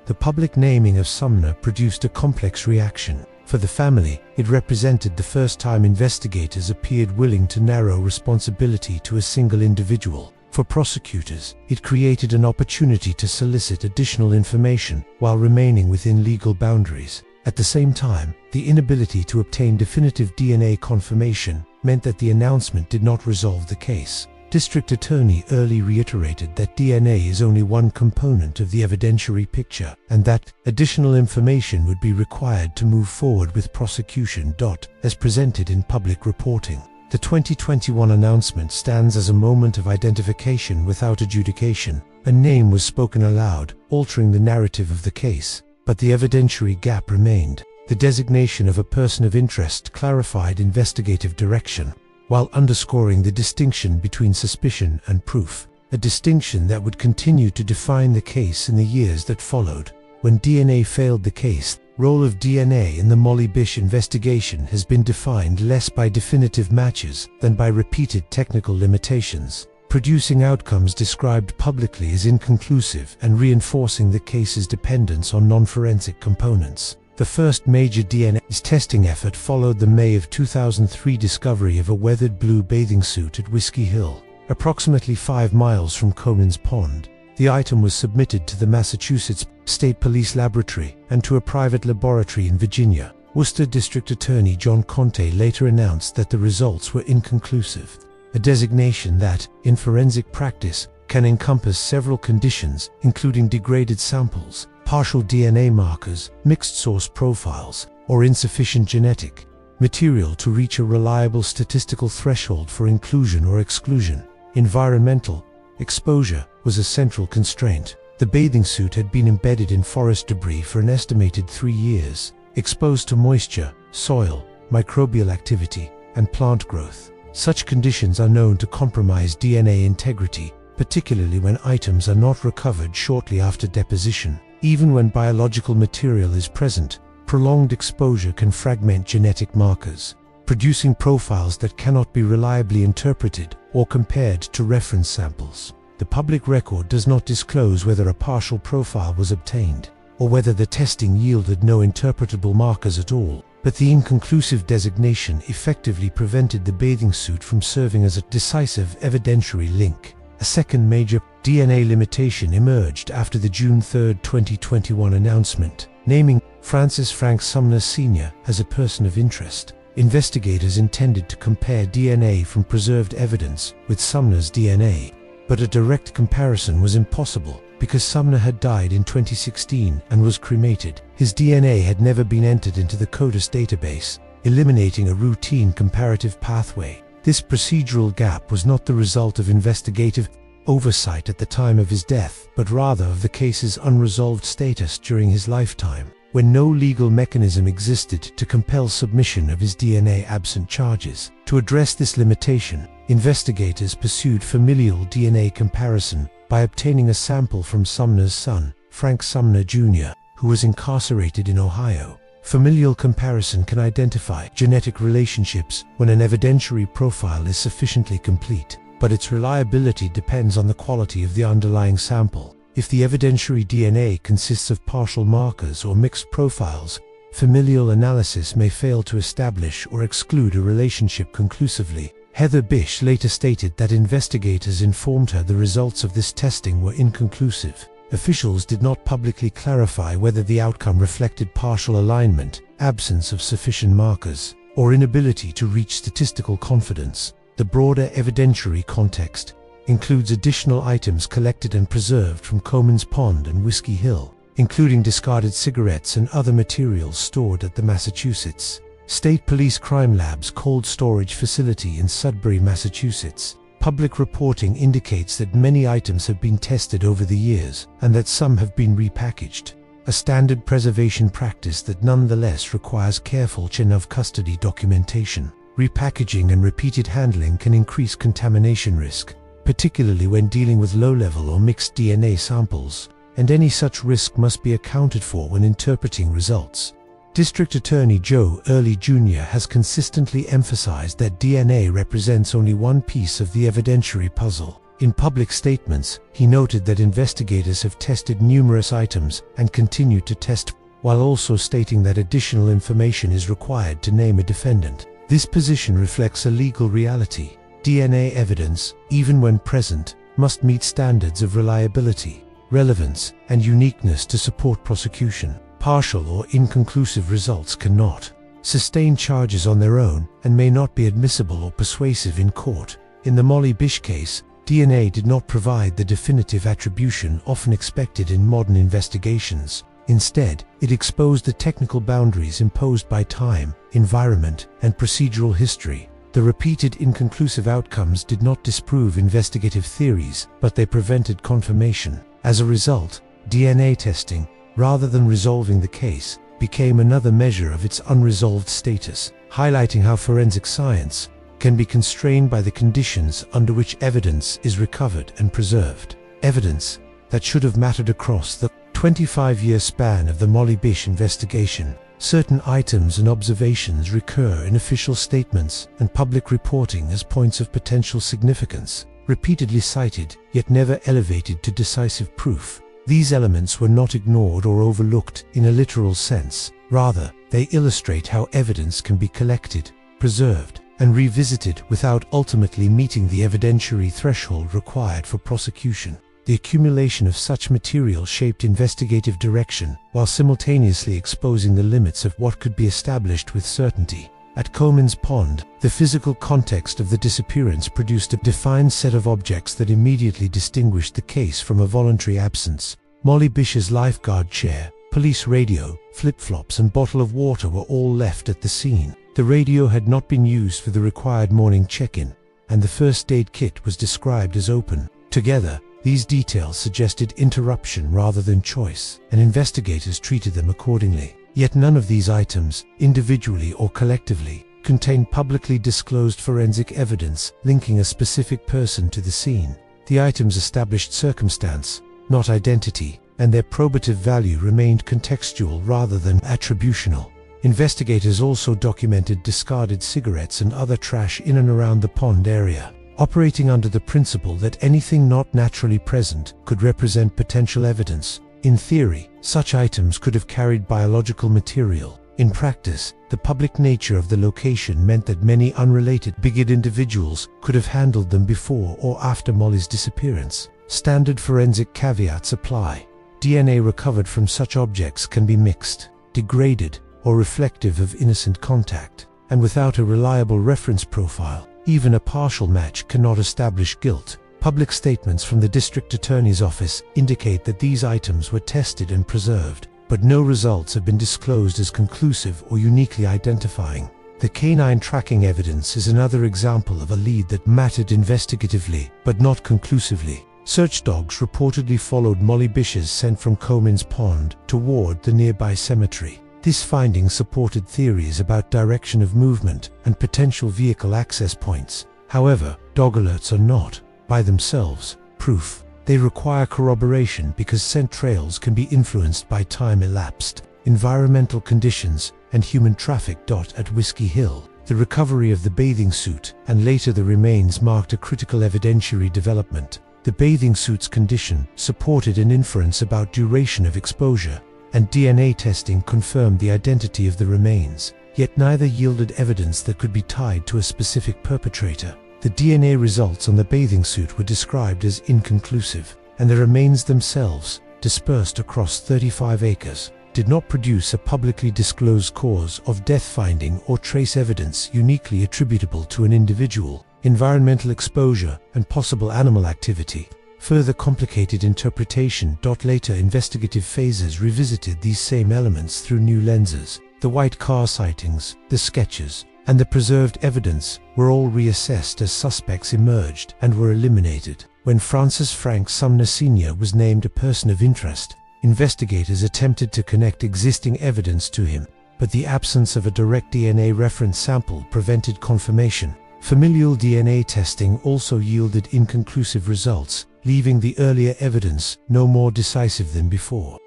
The public naming of Sumner produced a complex reaction. For the family, it represented the first time investigators appeared willing to narrow responsibility to a single individual. For prosecutors, it created an opportunity to solicit additional information while remaining within legal boundaries. At the same time, the inability to obtain definitive DNA confirmation meant that the announcement did not resolve the case. District Attorney Early reiterated that DNA is only one component of the evidentiary picture, and that additional information would be required to move forward with prosecution. As presented in public reporting, the 2021 announcement stands as a moment of identification without adjudication. A name was spoken aloud, altering the narrative of the case, but the evidentiary gap remained. The designation of a person of interest clarified investigative direction, while underscoring the distinction between suspicion and proof, a distinction that would continue to define the case in the years that followed. When DNA failed the case, the role of DNA in the Molly Bish investigation has been defined less by definitive matches than by repeated technical limitations, producing outcomes described publicly as inconclusive and reinforcing the case's dependence on non-forensic components. The first major DNA testing effort followed the May of 2003 discovery of a weathered blue bathing suit at Whiskey Hill, approximately 5 miles from Comins Pond. The item was submitted to the Massachusetts State Police Laboratory and to a private laboratory in Virginia. Worcester District Attorney John Conte later announced that the results were inconclusive, a designation that, in forensic practice, can encompass several conditions, including degraded samples, partial DNA markers, mixed source profiles, or insufficient genetic material to reach a reliable statistical threshold for inclusion or exclusion. Environmental exposure was a central constraint. The bathing suit had been embedded in forest debris for an estimated 3 years, exposed to moisture, soil, microbial activity, and plant growth. Such conditions are known to compromise DNA integrity, particularly when items are not recovered shortly after deposition. Even when biological material is present, prolonged exposure can fragment genetic markers, producing profiles that cannot be reliably interpreted or compared to reference samples. The public record does not disclose whether a partial profile was obtained, or whether the testing yielded no interpretable markers at all, but the inconclusive designation effectively prevented the bathing suit from serving as a decisive evidentiary link. A second major DNA limitation emerged after the June 3, 2021 announcement, naming Francis Frank Sumner Sr. as a person of interest. Investigators intended to compare DNA from preserved evidence with Sumner's DNA, but a direct comparison was impossible because Sumner had died in 2016 and was cremated. His DNA had never been entered into the CODIS database, eliminating a routine comparative pathway. This procedural gap was not the result of investigative oversight at the time of his death, but rather of the case's unresolved status during his lifetime, when no legal mechanism existed to compel submission of his DNA absent charges. To address this limitation, investigators pursued familial DNA comparison by obtaining a sample from Sumner's son, Frank Sumner Jr., who was incarcerated in Ohio. Familial comparison can identify genetic relationships when an evidentiary profile is sufficiently complete, but its reliability depends on the quality of the underlying sample. If the evidentiary DNA consists of partial markers or mixed profiles, familial analysis may fail to establish or exclude a relationship conclusively. Heather Bish later stated that investigators informed her the results of this testing were inconclusive. Officials did not publicly clarify whether the outcome reflected partial alignment, absence of sufficient markers, or inability to reach statistical confidence. The broader evidentiary context includes additional items collected and preserved from Comins Pond and Whiskey Hill, including discarded cigarettes and other materials stored at the Massachusetts State Police Crime Lab's cold storage facility in Sudbury, Massachusetts. Public reporting indicates that many items have been tested over the years and that some have been repackaged, a standard preservation practice that nonetheless requires careful chain of custody documentation. Repackaging and repeated handling can increase contamination risk, particularly when dealing with low-level or mixed DNA samples, and any such risk must be accounted for when interpreting results. District Attorney Joe Early Jr. has consistently emphasized that DNA represents only one piece of the evidentiary puzzle. In public statements, he noted that investigators have tested numerous items and continue to test, while also stating that additional information is required to name a defendant. This position reflects a legal reality. DNA evidence, even when present, must meet standards of reliability, relevance, and uniqueness to support prosecution. Partial or inconclusive results cannot sustain charges on their own and may not be admissible or persuasive in court. In the Molly Bish case, DNA did not provide the definitive attribution often expected in modern investigations. Instead, it exposed the technical boundaries imposed by time, environment, and procedural history. The repeated inconclusive outcomes did not disprove investigative theories, but they prevented confirmation. As a result, DNA testing, rather than resolving the case, became another measure of its unresolved status, highlighting how forensic science can be constrained by the conditions under which evidence is recovered and preserved. Evidence that should have mattered across the 25-year span of the Molly Bish investigation. Certain items and observations recur in official statements and public reporting as points of potential significance, repeatedly cited yet never elevated to decisive proof. These elements were not ignored or overlooked in a literal sense. Rather, they illustrate how evidence can be collected, preserved, and revisited without ultimately meeting the evidentiary threshold required for prosecution. The accumulation of such material shaped investigative direction, while simultaneously exposing the limits of what could be established with certainty. At Comins Pond, the physical context of the disappearance produced a defined set of objects that immediately distinguished the case from a voluntary absence. Molly Bish's lifeguard chair, police radio, flip-flops and bottle of water were all left at the scene. The radio had not been used for the required morning check-in, and the first aid kit was described as open. Together, these details suggested interruption rather than choice, and investigators treated them accordingly. Yet none of these items, individually or collectively, contained publicly disclosed forensic evidence linking a specific person to the scene. The items established circumstance, not identity, and their probative value remained contextual rather than attributional. Investigators also documented discarded cigarettes and other trash in and around the pond area, operating under the principle that anything not naturally present could represent potential evidence. In theory, such items could have carried biological material. In practice, the public nature of the location meant that many unrelated bigoted individuals could have handled them before or after Molly's disappearance. Standard forensic caveats apply. DNA recovered from such objects can be mixed, degraded, or reflective of innocent contact, and without a reliable reference profile, even a partial match cannot establish guilt. Public statements from the district attorney's office indicate that these items were tested and preserved, but no results have been disclosed as conclusive or uniquely identifying. The canine tracking evidence is another example of a lead that mattered investigatively, but not conclusively. Search dogs reportedly followed Molly Bish's scent from Comins Pond toward the nearby cemetery. This finding supported theories about direction of movement and potential vehicle access points. However, dog alerts are not, by themselves, proof. They require corroboration because scent trails can be influenced by time elapsed, environmental conditions, and human traffic. At Whiskey Hill, the recovery of the bathing suit and later the remains marked a critical evidentiary development. The bathing suit's condition supported an inference about duration of exposure, and DNA testing confirmed the identity of the remains, yet neither yielded evidence that could be tied to a specific perpetrator. The DNA results on the bathing suit were described as inconclusive, and the remains themselves, dispersed across 35 acres, did not produce a publicly disclosed cause of death finding or trace evidence uniquely attributable to an individual. Environmental exposure and possible animal activity further complicated interpretation. Later investigative phases revisited these same elements through new lenses. The white car sightings, the sketches, and the preserved evidence were all reassessed as suspects emerged and were eliminated. When Francis Frank Sumner Sr. was named a person of interest, investigators attempted to connect existing evidence to him, but the absence of a direct DNA reference sample prevented confirmation. Familial DNA testing also yielded inconclusive results, leaving the earlier evidence no more decisive than before.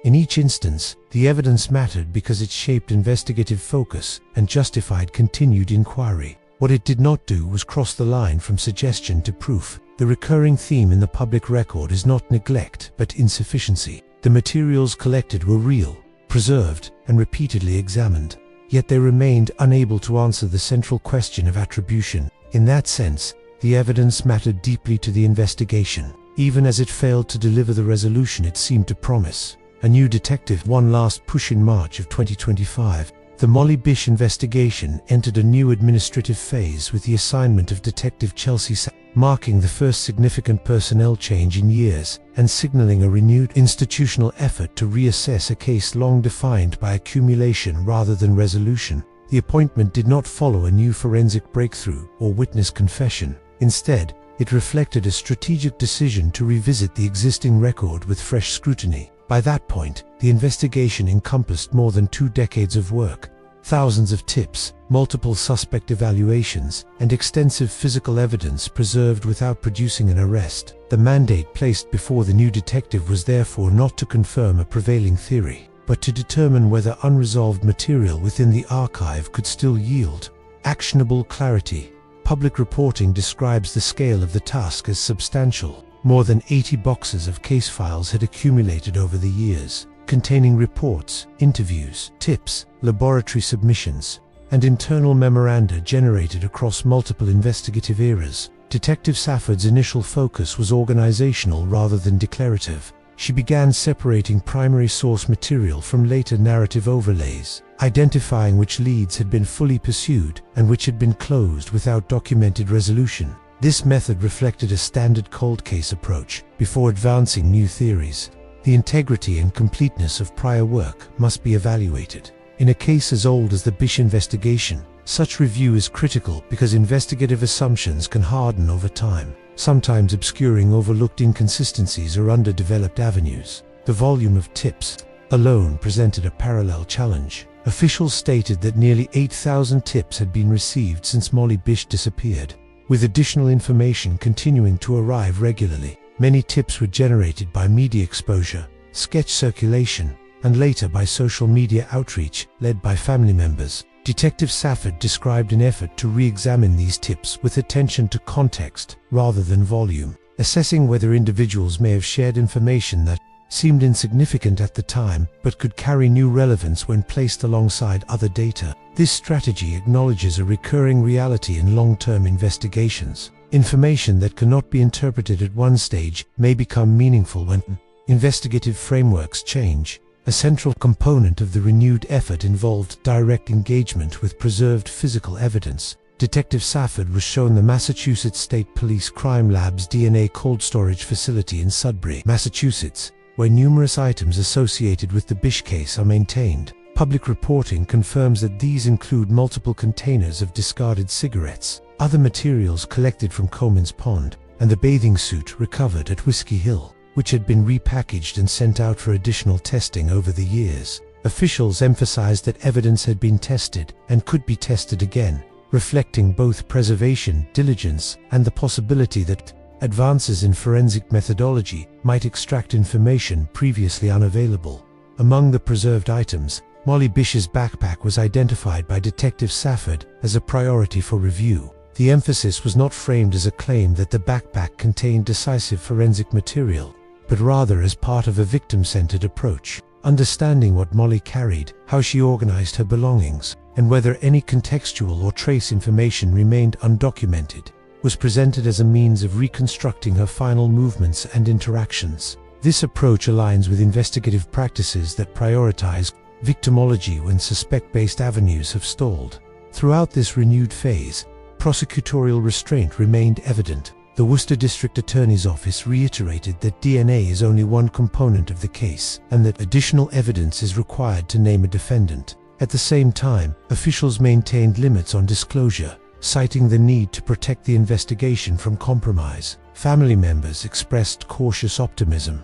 In each instance, the evidence mattered because it shaped investigative focus and justified continued inquiry. What it did not do was cross the line from suggestion to proof. The recurring theme in the public record is not neglect, but insufficiency. The materials collected were real, preserved, and repeatedly examined, yet they remained unable to answer the central question of attribution. In that sense, the evidence mattered deeply to the investigation, even as it failed to deliver the resolution it seemed to promise. A new detective one last push in March of 2025. The Molly Bish investigation entered a new administrative phase with the assignment of Detective Chelsea, marking the first significant personnel change in years and signaling a renewed institutional effort to reassess a case long defined by accumulation rather than resolution. The appointment did not follow a new forensic breakthrough or witness confession. Instead, it reflected a strategic decision to revisit the existing record with fresh scrutiny. By that point, the investigation encompassed more than 2 decades of work, thousands of tips, multiple suspect evaluations, and extensive physical evidence preserved without producing an arrest. The mandate placed before the new detective was therefore not to confirm a prevailing theory, but to determine whether unresolved material within the archive could still yield actionable clarity. Public reporting describes the scale of the task as substantial. More than 80 boxes of case files had accumulated over the years, containing reports, interviews, tips, laboratory submissions, and internal memoranda generated across multiple investigative eras. Detective Safford's initial focus was organizational rather than declarative. She began separating primary source material from later narrative overlays, identifying which leads had been fully pursued and which had been closed without documented resolution. This method reflected a standard cold case approach before advancing new theories. The integrity and completeness of prior work must be evaluated. In a case as old as the Bish investigation, such review is critical because investigative assumptions can harden over time, sometimes obscuring overlooked inconsistencies or underdeveloped avenues. The volume of tips alone presented a parallel challenge. Officials stated that nearly 8,000 tips had been received since Molly Bish disappeared, with additional information continuing to arrive regularly. Many tips were generated by media exposure, sketch circulation, and later by social media outreach led by family members. Detective Safford described an effort to re-examine these tips with attention to context rather than volume, assessing whether individuals may have shared information that seemed insignificant at the time but could carry new relevance when placed alongside other data. This strategy acknowledges a recurring reality in long-term investigations. Information that cannot be interpreted at one stage may become meaningful when investigative frameworks change. A central component of the renewed effort involved direct engagement with preserved physical evidence. Detective Safford was shown the Massachusetts State Police Crime Lab's DNA cold storage facility in Sudbury, Massachusetts, where numerous items associated with the Bish case are maintained. Public reporting confirms that these include multiple containers of discarded cigarettes, other materials collected from Comins Pond, and the bathing suit recovered at Whiskey Hill, which had been repackaged and sent out for additional testing over the years. Officials emphasized that evidence had been tested and could be tested again, reflecting both preservation, diligence, and the possibility that advances in forensic methodology might extract information previously unavailable. Among the preserved items, Molly Bish's backpack was identified by Detective Safford as a priority for review. The emphasis was not framed as a claim that the backpack contained decisive forensic material, but rather as part of a victim-centered approach. Understanding what Molly carried, how she organized her belongings, and whether any contextual or trace information remained undocumented, was presented as a means of reconstructing her final movements and interactions. This approach aligns with investigative practices that prioritize victimology when suspect-based avenues have stalled. Throughout this renewed phase, prosecutorial restraint remained evident. The Worcester District Attorney's Office reiterated that DNA is only one component of the case, and that additional evidence is required to name a defendant. At the same time, officials maintained limits on disclosure, citing the need to protect the investigation from compromise. Family members expressed cautious optimism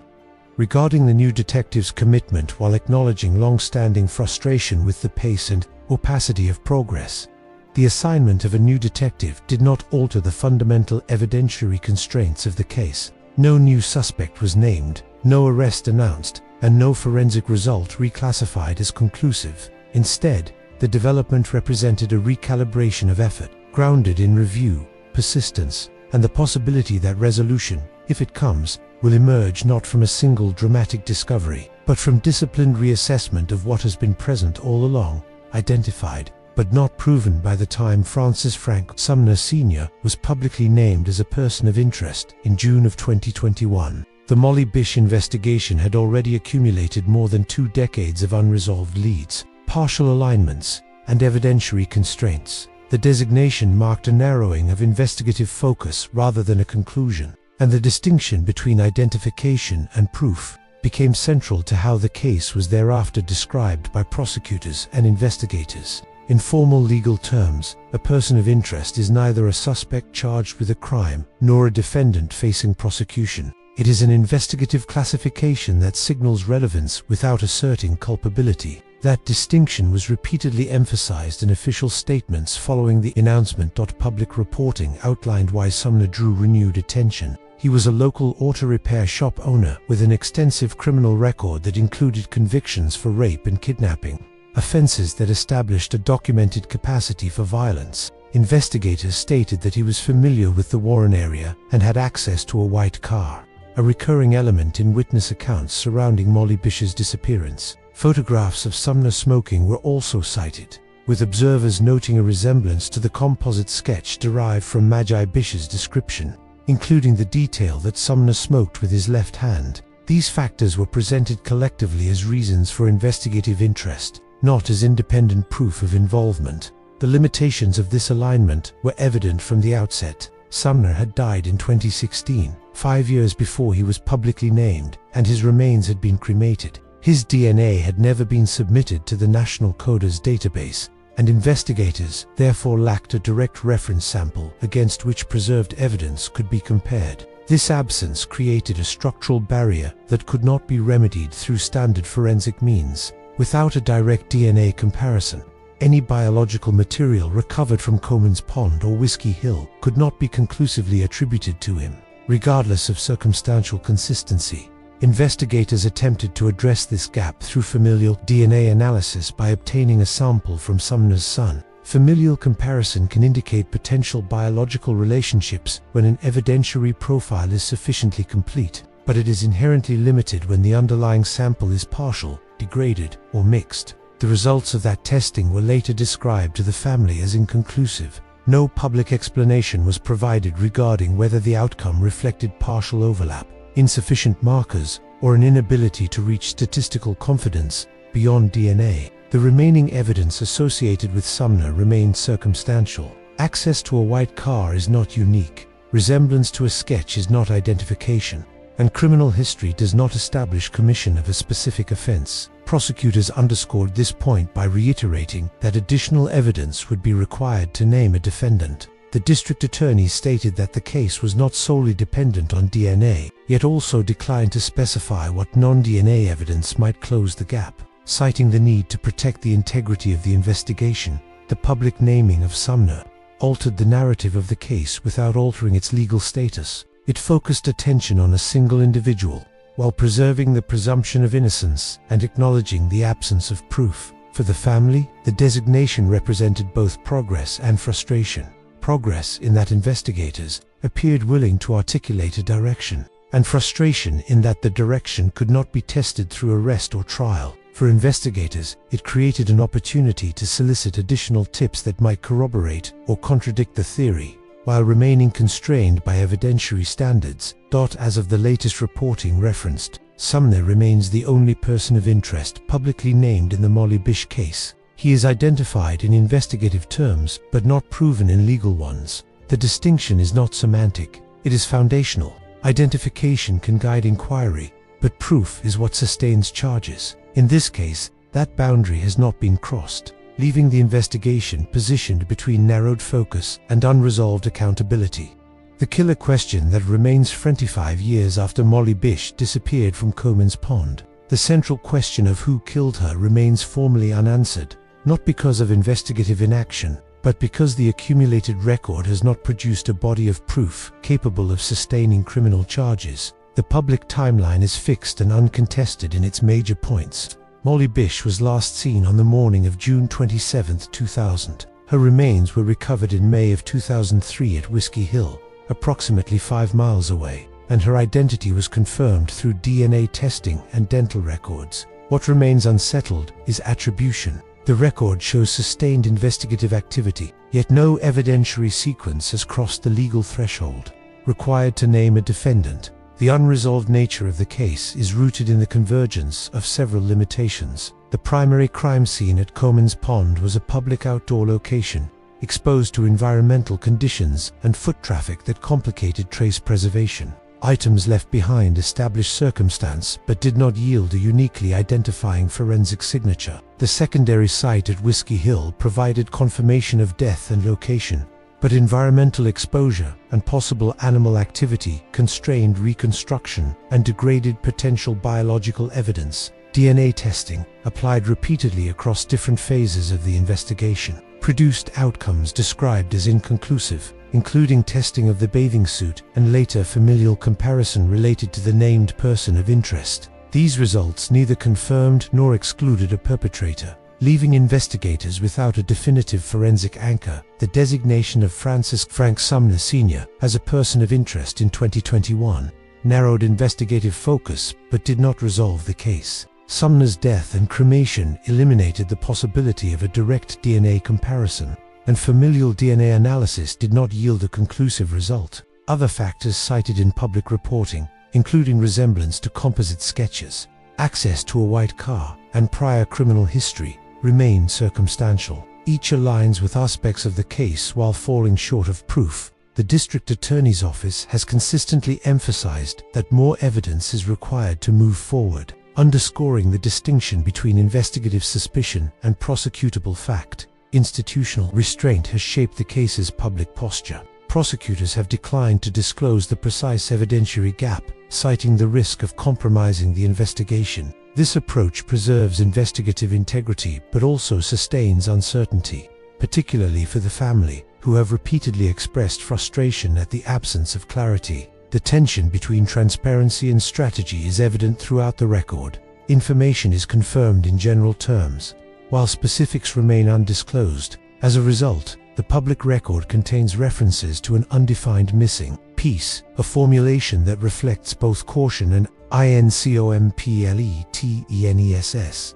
regarding the new detective's commitment while acknowledging long-standing frustration with the pace and opacity of progress. The assignment of a new detective did not alter the fundamental evidentiary constraints of the case. No new suspect was named, no arrest announced, and no forensic result reclassified as conclusive. Instead, the development represented a recalibration of effort, grounded in review, persistence, and the possibility that resolution, if it comes, will emerge not from a single dramatic discovery, but from disciplined reassessment of what has been present all along, identified, but not proven by the time Francis Frank Sumner Sr. was publicly named as a person of interest in June of 2021. The Molly Bish investigation had already accumulated more than 2 decades of unresolved leads, partial alignments, and evidentiary constraints. The designation marked a narrowing of investigative focus rather than a conclusion, and the distinction between identification and proof became central to how the case was thereafter described by prosecutors and investigators. In formal legal terms, a person of interest is neither a suspect charged with a crime nor a defendant facing prosecution. It is an investigative classification that signals relevance without asserting culpability. That distinction was repeatedly emphasized in official statements following the announcement. Public reporting outlined why Sumner drew renewed attention. He was a local auto repair shop owner with an extensive criminal record that included convictions for rape and kidnapping, offenses that established a documented capacity for violence. Investigators stated that he was familiar with the Warren area and had access to a white car, a recurring element in witness accounts surrounding Molly Bish's disappearance. Photographs of Sumner smoking were also cited, with observers noting a resemblance to the composite sketch derived from Magi Bish's description, including the detail that Sumner smoked with his left hand. These factors were presented collectively as reasons for investigative interest, not as independent proof of involvement. The limitations of this alignment were evident from the outset. Sumner had died in 2016, 5 years before he was publicly named, and his remains had been cremated. His DNA had never been submitted to the National Coders database, and investigators therefore lacked a direct reference sample against which preserved evidence could be compared. This absence created a structural barrier that could not be remedied through standard forensic means. Without a direct DNA comparison, any biological material recovered from Comins Pond or Whiskey Hill could not be conclusively attributed to him. Regardless of circumstantial consistency, investigators attempted to address this gap through familial DNA analysis by obtaining a sample from Sumner's son. Familial comparison can indicate potential biological relationships when an evidentiary profile is sufficiently complete, but it is inherently limited when the underlying sample is partial, degraded, or mixed. The results of that testing were later described to the family as inconclusive. No public explanation was provided regarding whether the outcome reflected partial overlap, insufficient markers, or an inability to reach statistical confidence beyond DNA. The remaining evidence associated with Sumner remained circumstantial. Access to a white car is not unique. Resemblance to a sketch is not identification. And criminal history does not establish commission of a specific offense. Prosecutors underscored this point by reiterating that additional evidence would be required to name a defendant. The district attorney stated that the case was not solely dependent on DNA, yet also declined to specify what non-DNA evidence might close the gap. Citing the need to protect the integrity of the investigation, the public naming of Sumner altered the narrative of the case without altering its legal status. It focused attention on a single individual, while preserving the presumption of innocence and acknowledging the absence of proof. For the family, the designation represented both progress and frustration. Progress in that investigators appeared willing to articulate a direction, and frustration in that the direction could not be tested through arrest or trial. For investigators, it created an opportunity to solicit additional tips that might corroborate or contradict the theory, while remaining constrained by evidentiary standards. As of the latest reporting referenced, Sumner remains the only person of interest publicly named in the Molly Bish case. He is identified in investigative terms, but not proven in legal ones. The distinction is not semantic, it is foundational. Identification can guide inquiry, but proof is what sustains charges. In this case, that boundary has not been crossed, leaving the investigation positioned between narrowed focus and unresolved accountability. The killer question that remains 25 years after Molly Bish disappeared from Comins Pond. The central question of who killed her remains formally unanswered, not because of investigative inaction, but because the accumulated record has not produced a body of proof capable of sustaining criminal charges. The public timeline is fixed and uncontested in its major points. Molly Bish was last seen on the morning of June 27, 2000. Her remains were recovered in May of 2003 at Whiskey Hill, approximately 5 miles away, and her identity was confirmed through DNA testing and dental records. What remains unsettled is attribution. The record shows sustained investigative activity, yet no evidentiary sequence has crossed the legal threshold required to name a defendant. The unresolved nature of the case is rooted in the convergence of several limitations. The primary crime scene at Comins Pond was a public outdoor location, exposed to environmental conditions and foot traffic that complicated trace preservation. Items left behind established circumstance but did not yield a uniquely identifying forensic signature. The secondary site at Whiskey Hill provided confirmation of death and location, but environmental exposure and possible animal activity constrained reconstruction and degraded potential biological evidence. DNA testing, applied repeatedly across different phases of the investigation, produced outcomes described as inconclusive, including testing of the bathing suit and later familial comparison related to the named person of interest. These results neither confirmed nor excluded a perpetrator, leaving investigators without a definitive forensic anchor. The designation of Frank Sumner Sr. as a person of interest in 2021 narrowed investigative focus but did not resolve the case. Sumner's death and cremation eliminated the possibility of a direct DNA comparison, and familial DNA analysis did not yield a conclusive result. Other factors cited in public reporting, including resemblance to composite sketches, access to a white car, and prior criminal history, remain circumstantial. Each aligns with aspects of the case while falling short of proof. The District Attorney's Office has consistently emphasized that more evidence is required to move forward, underscoring the distinction between investigative suspicion and prosecutable fact. Institutional restraint has shaped the case's public posture. Prosecutors have declined to disclose the precise evidentiary gap, citing the risk of compromising the investigation. This approach preserves investigative integrity but also sustains uncertainty, particularly for the family, who have repeatedly expressed frustration at the absence of clarity. The tension between transparency and strategy is evident throughout the record. Information is confirmed in general terms, while specifics remain undisclosed. As a result, the public record contains references to an undefined missing piece, a formulation that reflects both caution and incompleteness.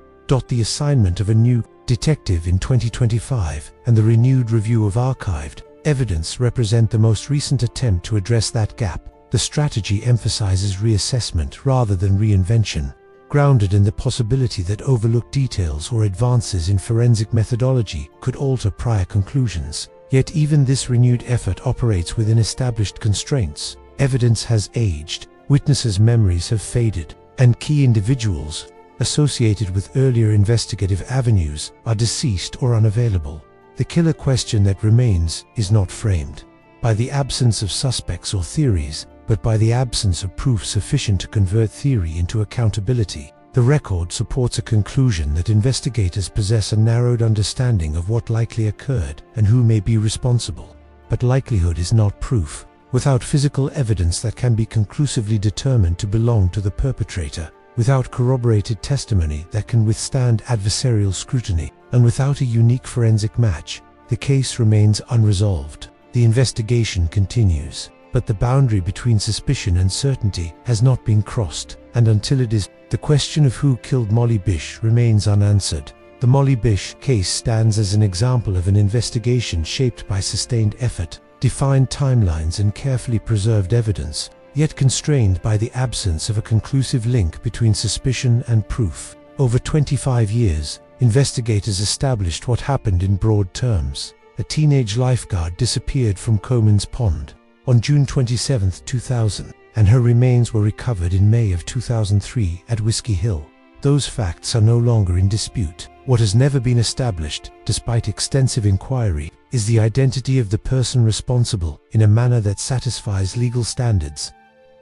The assignment of a new detective in 2025 and the renewed review of archived evidence represent the most recent attempt to address that gap. The strategy emphasizes reassessment rather than reinvention, grounded in the possibility that overlooked details or advances in forensic methodology could alter prior conclusions. Yet even this renewed effort operates within established constraints. Evidence has aged, witnesses' memories have faded, and key individuals associated with earlier investigative avenues are deceased or unavailable. The killer question that remains is not framed by the absence of suspects or theories, but by the absence of proof sufficient to convert theory into accountability. The record supports a conclusion that investigators possess a narrowed understanding of what likely occurred and who may be responsible. But likelihood is not proof. Without physical evidence that can be conclusively determined to belong to the perpetrator, without corroborated testimony that can withstand adversarial scrutiny, and without a unique forensic match, the case remains unresolved. The investigation continues, but the boundary between suspicion and certainty has not been crossed, and until it is, the question of who killed Molly Bish remains unanswered. The Molly Bish case stands as an example of an investigation shaped by sustained effort, defined timelines and carefully preserved evidence, yet constrained by the absence of a conclusive link between suspicion and proof. Over 25 years, investigators established what happened in broad terms. A teenage lifeguard disappeared from Comins Pond on June 27, 2000, and her remains were recovered in May of 2003 at Whiskey Hill. Those facts are no longer in dispute. What has never been established, despite extensive inquiry, is the identity of the person responsible in a manner that satisfies legal standards.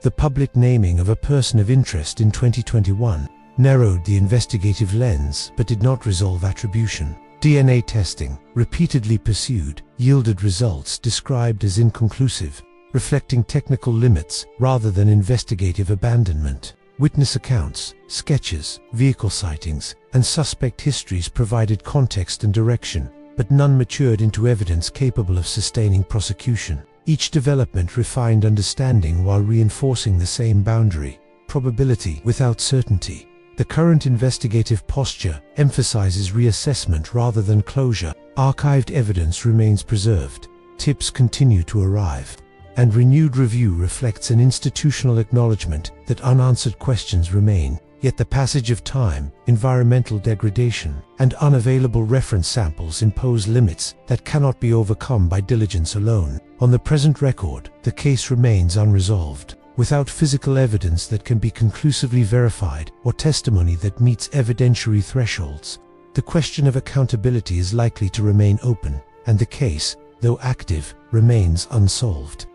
The public naming of a person of interest in 2021 narrowed the investigative lens but did not resolve attribution. DNA testing, repeatedly pursued, yielded results described as inconclusive, reflecting technical limits rather than investigative abandonment. Witness accounts, sketches, vehicle sightings, and suspect histories provided context and direction, but none matured into evidence capable of sustaining prosecution. Each development refined understanding while reinforcing the same boundary: probability without certainty. The current investigative posture emphasizes reassessment rather than closure. Archived evidence remains preserved, tips continue to arrive, and renewed review reflects an institutional acknowledgement that unanswered questions remain. Yet the passage of time, environmental degradation, and unavailable reference samples impose limits that cannot be overcome by diligence alone. On the present record, the case remains unresolved. Without physical evidence that can be conclusively verified or testimony that meets evidentiary thresholds, the question of accountability is likely to remain open, and the case, though active, remains unsolved.